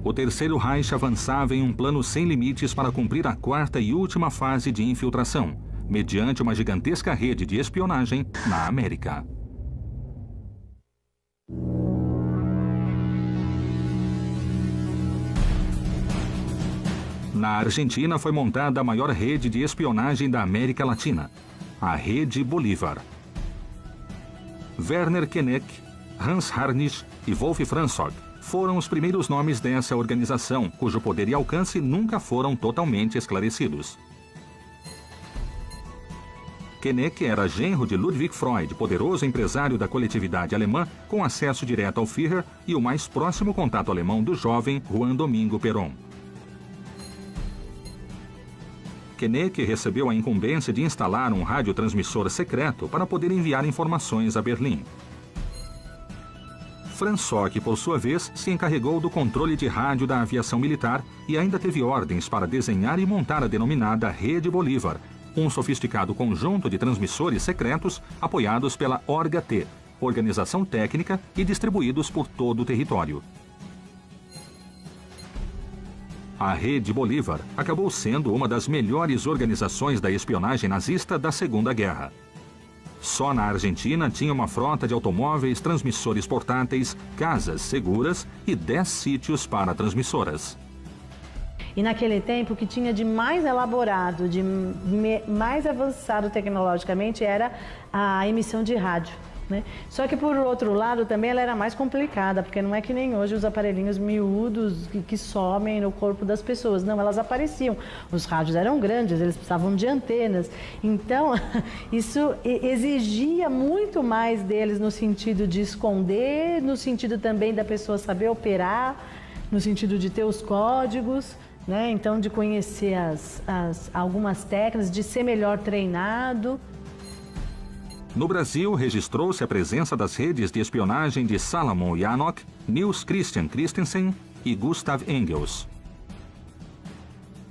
O Terceiro Reich avançava em um plano sem limites para cumprir a quarta e última fase de infiltração, mediante uma gigantesca rede de espionagem na América. Na Argentina foi montada a maior rede de espionagem da América Latina, a Rede Bolívar. Werner Kenneck, Hans Harnisch e Wolf Franzog foram os primeiros nomes dessa organização, cujo poder e alcance nunca foram totalmente esclarecidos. Koenig era genro de Ludwig Freud, poderoso empresário da coletividade alemã, com acesso direto ao Führer e o mais próximo contato alemão do jovem Juan Domingo Perón. Koenig recebeu a incumbência de instalar um radiotransmissor secreto para poder enviar informações a Berlim. Franz Fock, por sua vez, se encarregou do controle de rádio da aviação militar e ainda teve ordens para desenhar e montar a denominada Rede Bolívar, um sofisticado conjunto de transmissores secretos apoiados pela Orga-T, organização técnica, e distribuídos por todo o território. A Rede Bolívar acabou sendo uma das melhores organizações da espionagem nazista da Segunda Guerra. Só na Argentina tinha uma frota de automóveis, transmissores portáteis, casas seguras e 10 sítios para transmissoras. E naquele tempo, o que tinha de mais elaborado, de mais avançado tecnologicamente, era a emissão de rádio, né? Só que, por outro lado, também ela era mais complicada, porque não é que nem hoje os aparelhinhos miúdos que somem no corpo das pessoas. Não, elas apareciam. Os rádios eram grandes, eles precisavam de antenas. Então, isso exigia muito mais deles no sentido de esconder, no sentido também da pessoa saber operar, no sentido de ter os códigos, né? Então, de conhecer algumas técnicas, de ser melhor treinado. No Brasil, registrou-se a presença das redes de espionagem de Salomon Janok, Nils Christian Christensen e Gustav Engels.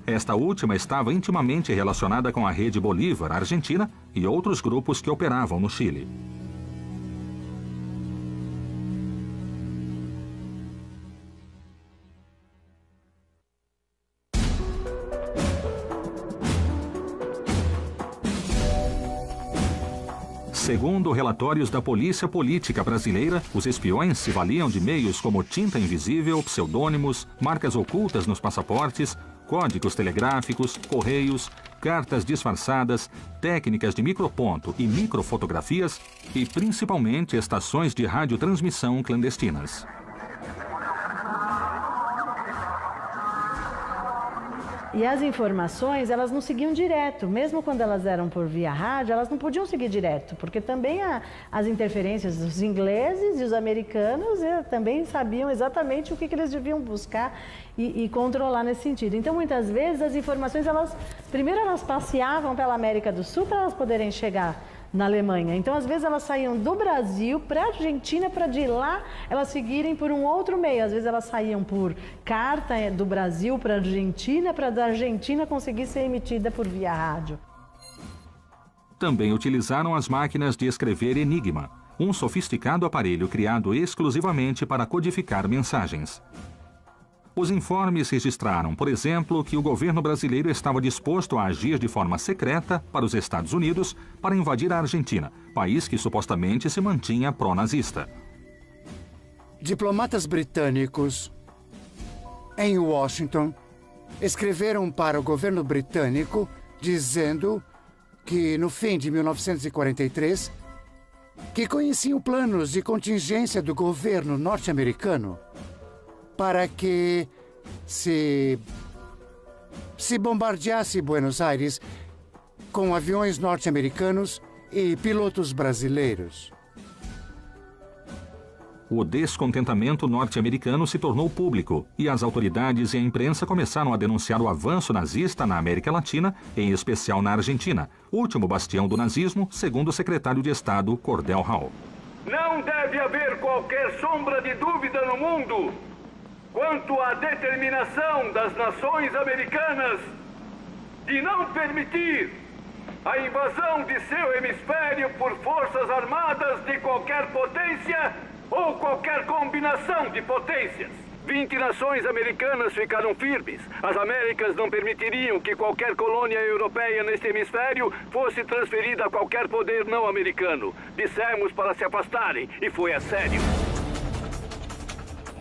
Esta última estava intimamente relacionada com a Rede Bolívar, Argentina, e outros grupos que operavam no Chile. Segundo relatórios da Polícia Política Brasileira, os espiões se valiam de meios como tinta invisível, pseudônimos, marcas ocultas nos passaportes, códigos telegráficos, correios, cartas disfarçadas, técnicas de microponto e microfotografias e, principalmente, estações de radiotransmissão clandestinas. E as informações, elas não seguiam direto, mesmo quando elas eram por via rádio, elas não podiam seguir direto, porque também as interferências dos ingleses e os americanos também sabiam exatamente o que eles deviam buscar e controlar nesse sentido. Então, muitas vezes, as informações, primeiro elas passeavam pela América do Sul para elas poderem chegar na Alemanha. Então, às vezes, elas saíam do Brasil para a Argentina, para de lá elas seguirem por um outro meio. Às vezes, elas saíam por carta do Brasil para a Argentina, para da Argentina conseguir ser emitida por via rádio. Também utilizaram as máquinas de escrever Enigma, um sofisticado aparelho criado exclusivamente para codificar mensagens. Os informes registraram, por exemplo, que o governo brasileiro estava disposto a agir de forma secreta para os Estados Unidos para invadir a Argentina, país que supostamente se mantinha pró-nazista. Diplomatas britânicos em Washington escreveram para o governo britânico dizendo que, no fim de 1943, que conheciam planos de contingência do governo norte-americano para que se bombardeasse Buenos Aires com aviões norte-americanos e pilotos brasileiros. O descontentamento norte-americano se tornou público e as autoridades e a imprensa começaram a denunciar o avanço nazista na América Latina, em especial na Argentina, último bastião do nazismo, segundo o secretário de Estado, Cordell Hull. Não deve haver qualquer sombra de dúvida no mundo quanto à determinação das nações americanas de não permitir a invasão de seu hemisfério por forças armadas de qualquer potência ou qualquer combinação de potências. 20 nações americanas ficaram firmes. As Américas não permitiriam que qualquer colônia europeia neste hemisfério fosse transferida a qualquer poder não americano. Dissemos para se afastarem e foi a sério.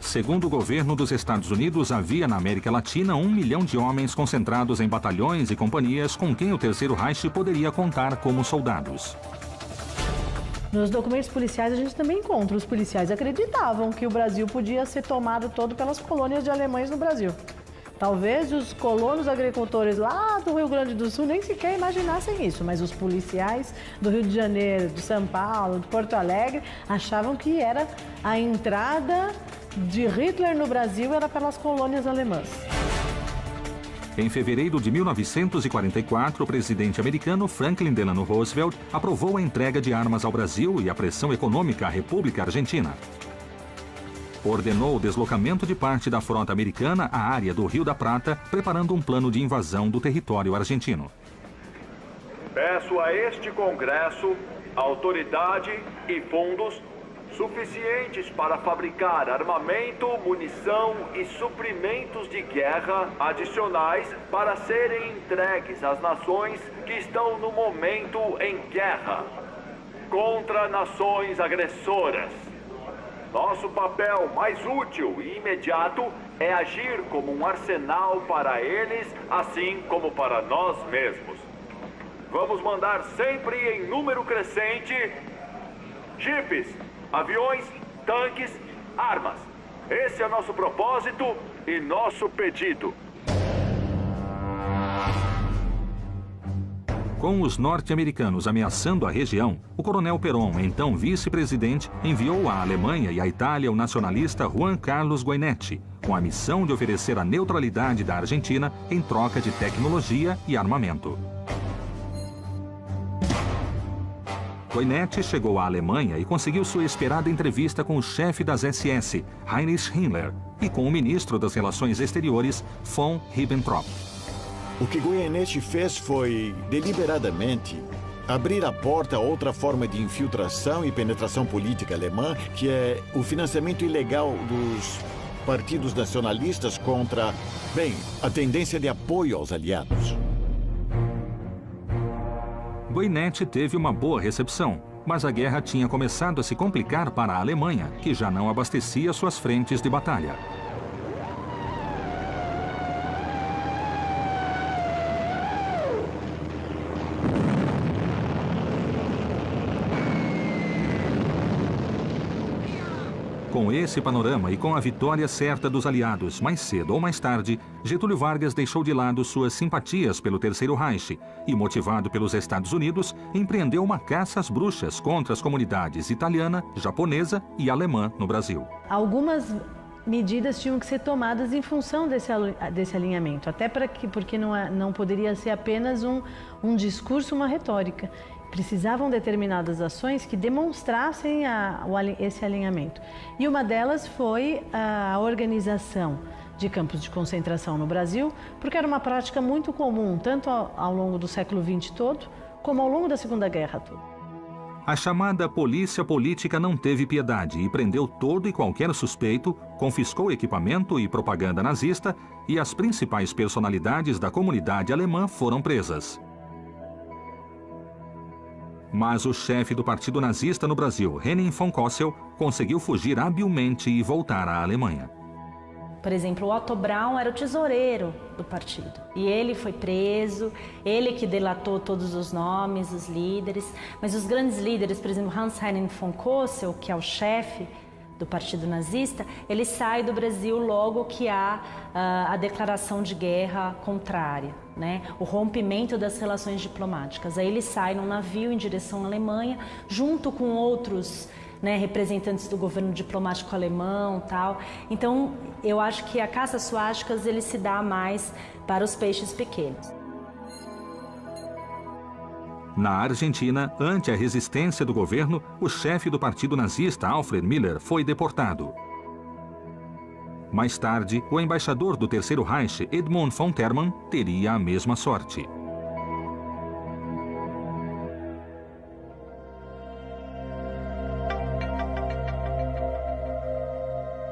Segundo o governo dos Estados Unidos, havia na América Latina 1 milhão de homens concentrados em batalhões e companhias com quem o Terceiro Reich poderia contar como soldados. Nos documentos policiais a gente também encontra. Os policiais acreditavam que o Brasil podia ser tomado todo pelas colônias de alemães no Brasil. Talvez os colonos agricultores lá do Rio Grande do Sul nem sequer imaginassem isso, mas os policiais do Rio de Janeiro, de São Paulo, de Porto Alegre, achavam que era a entrada de Hitler no Brasil era pelas colônias alemãs. Em fevereiro de 1944, o presidente americano Franklin Delano Roosevelt aprovou a entrega de armas ao Brasil e a pressão econômica à República Argentina. Ordenou o deslocamento de parte da frota americana à área do Rio da Prata, preparando um plano de invasão do território argentino. Peço a este Congresso autoridade e fundos suficientes para fabricar armamento, munição e suprimentos de guerra adicionais para serem entregues às nações que estão no momento em guerra contra nações agressoras. Nosso papel mais útil e imediato é agir como um arsenal para eles, assim como para nós mesmos. Vamos mandar sempre em número crescente jipes, aviões, tanques, armas. Esse é nosso propósito e nosso pedido. Com os norte-americanos ameaçando a região, o coronel Perón, então vice-presidente, enviou à Alemanha e à Itália o nacionalista Juan Carlos Goyeneche, com a missão de oferecer a neutralidade da Argentina em troca de tecnologia e armamento. Goyeneche chegou à Alemanha e conseguiu sua esperada entrevista com o chefe das SS, Heinrich Himmler, e com o ministro das Relações Exteriores, von Ribbentrop. O que Goyeneche fez foi, deliberadamente, abrir a porta a outra forma de infiltração e penetração política alemã, que é o financiamento ilegal dos partidos nacionalistas contra, bem, a tendência de apoio aos aliados. Goyeneche teve uma boa recepção, mas a guerra tinha começado a se complicar para a Alemanha, que já não abastecia suas frentes de batalha. Com esse panorama e com a vitória certa dos aliados, mais cedo ou mais tarde, Getúlio Vargas deixou de lado suas simpatias pelo Terceiro Reich e, motivado pelos Estados Unidos, empreendeu uma caça às bruxas contra as comunidades italiana, japonesa e alemã no Brasil. Algumas medidas tinham que ser tomadas em função desse alinhamento, até porque não poderia ser apenas um discurso, uma retórica. Precisavam determinadas ações que demonstrassem esse alinhamento. E uma delas foi a organização de campos de concentração no Brasil, porque era uma prática muito comum, tanto ao longo do século XX todo, como ao longo da Segunda Guerra toda. A chamada polícia política não teve piedade e prendeu todo e qualquer suspeito, confiscou equipamento e propaganda nazista e as principais personalidades da comunidade alemã foram presas. Mas o chefe do partido nazista no Brasil, Henning von Kossel, conseguiu fugir habilmente e voltar à Alemanha. Por exemplo, o Otto Braun era o tesoureiro do partido. E ele foi preso, ele que delatou todos os nomes, os líderes. Mas os grandes líderes, por exemplo, Hans-Henning von Kossel, que é o chefe do partido nazista, ele sai do Brasil logo que há a declaração de guerra contrária, né? O rompimento das relações diplomáticas. Aí ele sai num navio em direção à Alemanha, junto com outros, né, representantes do governo diplomático alemão, tal. Então, eu acho que a caça às suásticas ele se dá mais para os peixes pequenos. Na Argentina, ante a resistência do governo, o chefe do partido nazista, Alfred Miller, foi deportado. Mais tarde, o embaixador do Terceiro Reich, Edmund von Termann, teria a mesma sorte.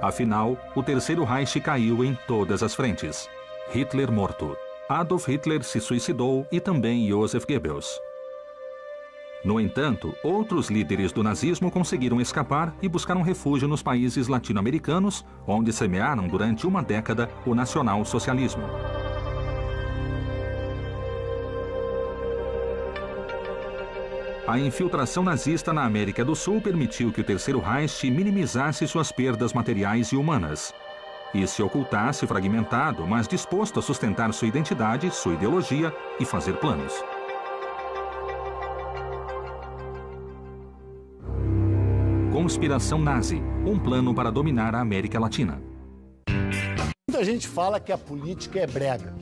Afinal, o Terceiro Reich caiu em todas as frentes. Hitler morto. Adolf Hitler se suicidou e também Joseph Goebbels. No entanto, outros líderes do nazismo conseguiram escapar e buscaram refúgio nos países latino-americanos, onde semearam durante uma década o nacional-socialismo. A infiltração nazista na América do Sul permitiu que o Terceiro Reich minimizasse suas perdas materiais e humanas. e se ocultasse fragmentado, mas disposto a sustentar sua identidade, sua ideologia e fazer planos. Conspiração Nazi, um plano para dominar a América Latina. Muita gente fala que a política é brega.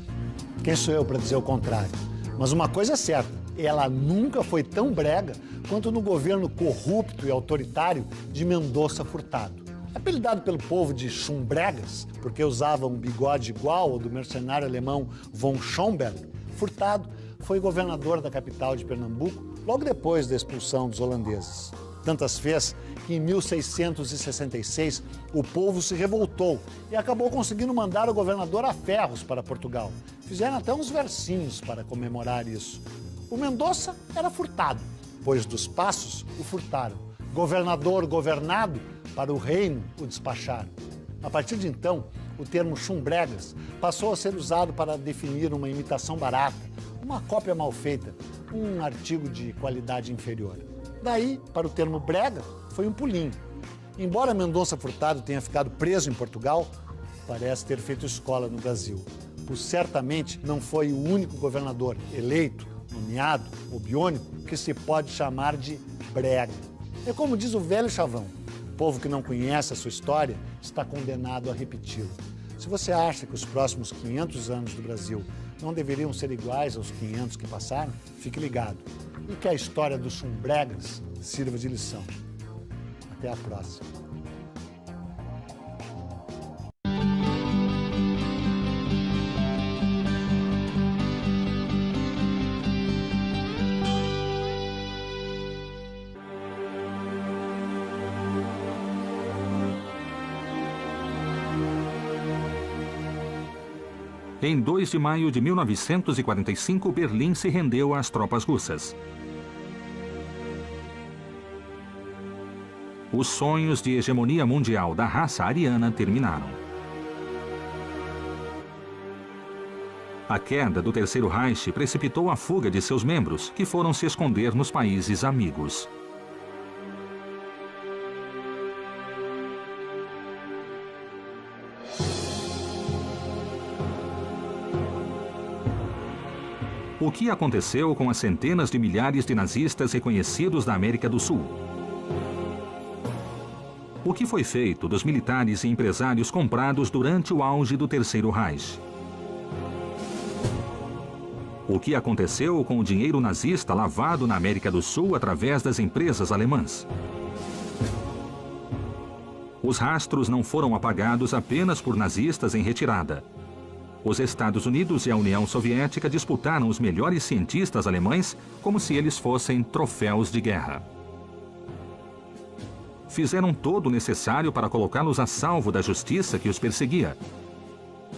Quem sou eu para dizer o contrário? Mas uma coisa é certa, ela nunca foi tão brega quanto no governo corrupto e autoritário de Mendonça Furtado. Apelidado pelo povo de chumbregas, porque usava um bigode igual ao do mercenário alemão von Schomberg, Furtado foi governador da capital de Pernambuco logo depois da expulsão dos holandeses. Tantas fez que em 1666 o povo se revoltou e acabou conseguindo mandar o governador a ferros para Portugal. Fizeram até uns versinhos para comemorar isso. O Mendonça era furtado, pois dos passos o furtaram. Governador governado, para o reino o despacharam. A partir de então, o termo chumbregas passou a ser usado para definir uma imitação barata, uma cópia mal feita, um artigo de qualidade inferior. Daí, para o termo brega, foi um pulinho. Embora Mendonça Furtado tenha ficado preso em Portugal, parece ter feito escola no Brasil, pois certamente não foi o único governador eleito, nomeado ou biônico que se pode chamar de brega. É como diz o velho chavão, o povo que não conhece a sua história está condenado a repeti-la. Se você acha que os próximos 500 anos do Brasil não deveriam ser iguais aos 500 que passaram, fique ligado. E que a história dos chumbregas sirva de lição. Até a próxima. Em 2 de maio de 1945, Berlim se rendeu às tropas russas. Os sonhos de hegemonia mundial da raça ariana terminaram. A queda do Terceiro Reich precipitou a fuga de seus membros, que foram se esconder nos países amigos. O que aconteceu com as centenas de milhares de nazistas reconhecidos da América do Sul? O que foi feito dos militares e empresários comprados durante o auge do Terceiro Reich? O que aconteceu com o dinheiro nazista lavado na América do Sul através das empresas alemãs? Os rastros não foram apagados apenas por nazistas em retirada. Os Estados Unidos e a União Soviética disputaram os melhores cientistas alemães como se eles fossem troféus de guerra. Fizeram todo o necessário para colocá-los a salvo da justiça que os perseguia,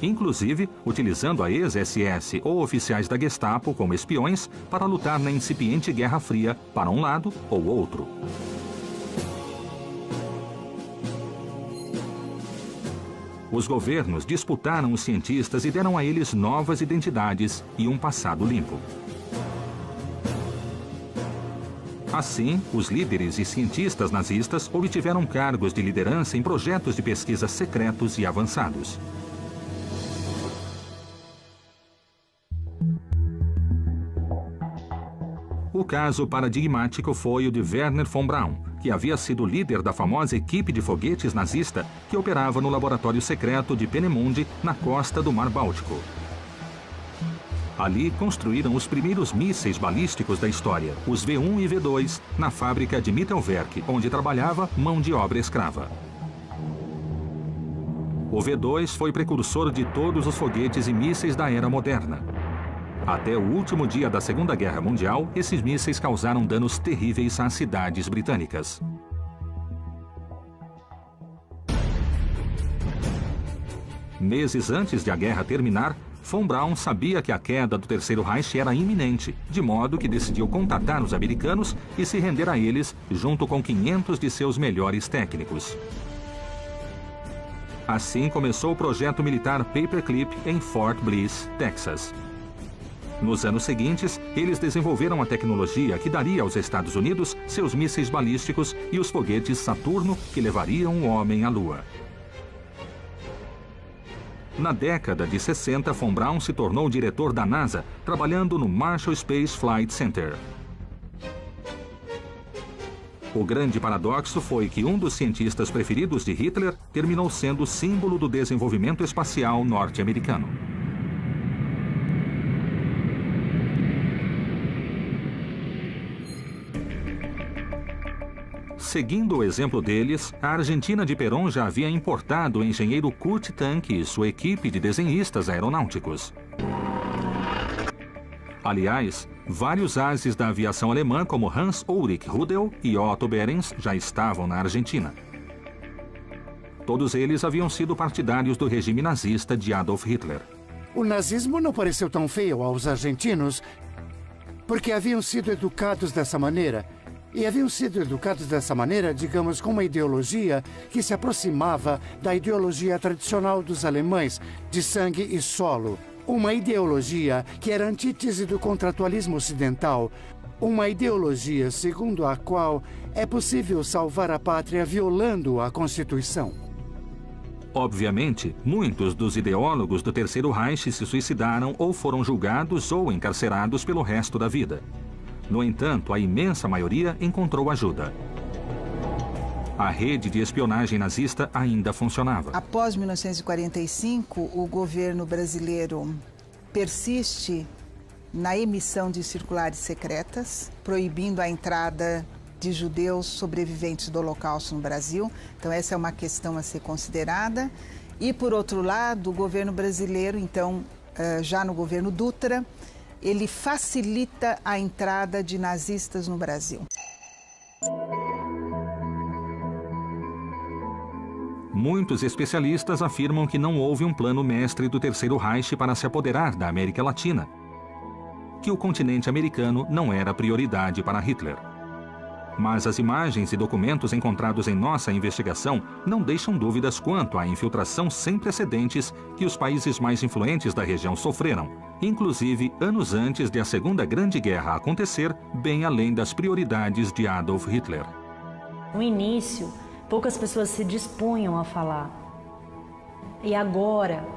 inclusive utilizando a ex-SS ou oficiais da Gestapo como espiões para lutar na incipiente Guerra Fria para um lado ou outro. Os governos disputaram os cientistas e deram a eles novas identidades e um passado limpo. Assim, os líderes e cientistas nazistas obtiveram cargos de liderança em projetos de pesquisa secretos e avançados. O caso paradigmático foi o de Wernher von Braun, que havia sido líder da famosa equipe de foguetes nazista que operava no laboratório secreto de Peenemünde, na costa do Mar Báltico. Ali construíram os primeiros mísseis balísticos da história, os V1 e V2, na fábrica de Mittelwerk, onde trabalhava mão de obra escrava. O V2 foi precursor de todos os foguetes e mísseis da era moderna. Até o último dia da Segunda Guerra Mundial, esses mísseis causaram danos terríveis às cidades britânicas. Meses antes de a guerra terminar, von Braun sabia que a queda do Terceiro Reich era iminente, de modo que decidiu contatar os americanos e se render a eles junto com 500 de seus melhores técnicos. Assim começou o projeto militar Paperclip em Fort Bliss, Texas. Nos anos seguintes, eles desenvolveram a tecnologia que daria aos Estados Unidos seus mísseis balísticos e os foguetes Saturno que levariam o homem à Lua. Na década de 60, von Braun se tornou diretor da NASA, trabalhando no Marshall Space Flight Center. O grande paradoxo foi que um dos cientistas preferidos de Hitler terminou sendo símbolo do desenvolvimento espacial norte-americano. Seguindo o exemplo deles, a Argentina de Perón já havia importado o engenheiro Kurt Tank e sua equipe de desenhistas aeronáuticos. Aliás, vários ases da aviação alemã, como Hans-Ulrich Rudel e Otto Behrens, já estavam na Argentina. Todos eles haviam sido partidários do regime nazista de Adolf Hitler. O nazismo não pareceu tão feio aos argentinos porque haviam sido educados dessa maneira. E haviam sido educados dessa maneira, digamos, com uma ideologia que se aproximava da ideologia tradicional dos alemães, de sangue e solo. Uma ideologia que era antítese do contratualismo ocidental. Uma ideologia segundo a qual é possível salvar a pátria violando a Constituição. Obviamente, muitos dos ideólogos do Terceiro Reich se suicidaram ou foram julgados ou encarcerados pelo resto da vida. No entanto, a imensa maioria encontrou ajuda. A rede de espionagem nazista ainda funcionava. Após 1945, o governo brasileiro persiste na emissão de circulares secretas, proibindo a entrada de judeus sobreviventes do Holocausto no Brasil. Então, essa é uma questão a ser considerada. E, por outro lado, o governo brasileiro, então, já no governo Dutra, ele facilita a entrada de nazistas no Brasil. Muitos especialistas afirmam que não houve um plano mestre do Terceiro Reich para se apoderar da América Latina, que o continente americano não era prioridade para Hitler. Mas as imagens e documentos encontrados em nossa investigação não deixam dúvidas quanto à infiltração sem precedentes que os países mais influentes da região sofreram, inclusive anos antes de a Segunda Grande Guerra acontecer, bem além das prioridades de Adolf Hitler. No início, poucas pessoas se dispunham a falar. E agora,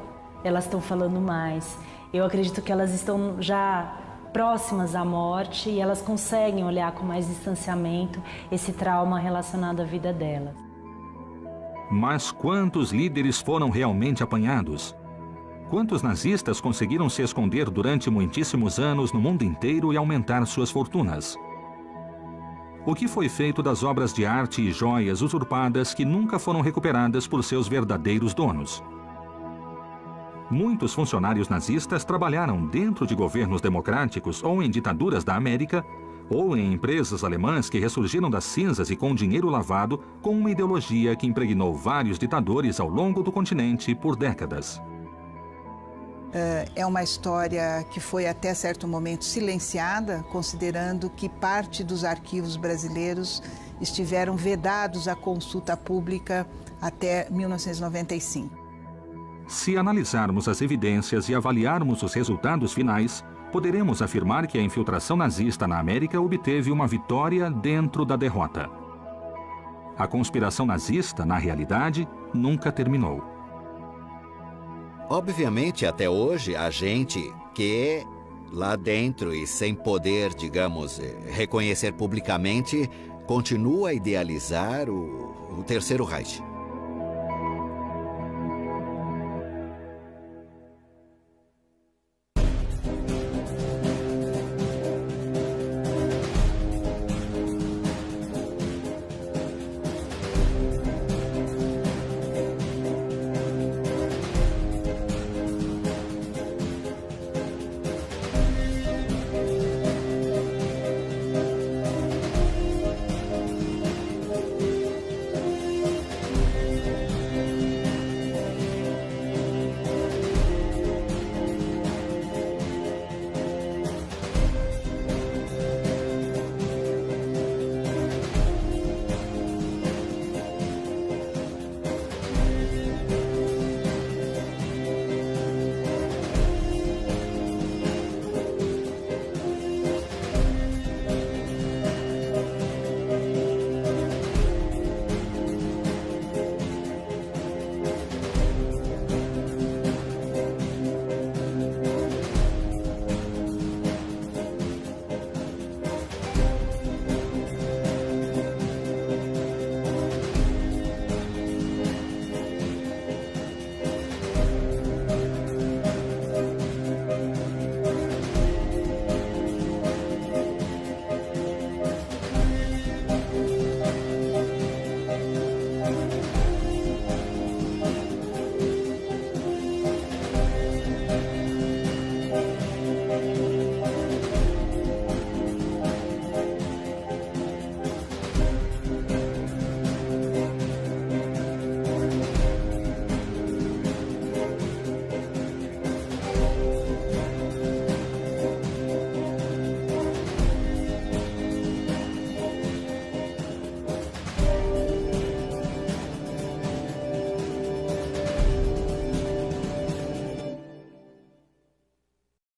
elas estão falando mais. Eu acredito que elas estão já próximas à morte e elas conseguem olhar com mais distanciamento esse trauma relacionado à vida delas. Mas quantos líderes foram realmente apanhados? Quantos nazistas conseguiram se esconder durante muitíssimos anos no mundo inteiro e aumentar suas fortunas? O que foi feito das obras de arte e joias usurpadas que nunca foram recuperadas por seus verdadeiros donos? Muitos funcionários nazistas trabalharam dentro de governos democráticos ou em ditaduras da América, ou em empresas alemãs que ressurgiram das cinzas e com dinheiro lavado, com uma ideologia que impregnou vários ditadores ao longo do continente por décadas. É uma história que foi até certo momento silenciada, considerando que parte dos arquivos brasileiros estiveram vedados à consulta pública até 1995. Se analisarmos as evidências e avaliarmos os resultados finais, poderemos afirmar que a infiltração nazista na América obteve uma vitória dentro da derrota. A conspiração nazista, na realidade, nunca terminou. Obviamente, até hoje, a gente que lá dentro e sem poder, digamos, reconhecer publicamente, continua a idealizar o Terceiro Reich.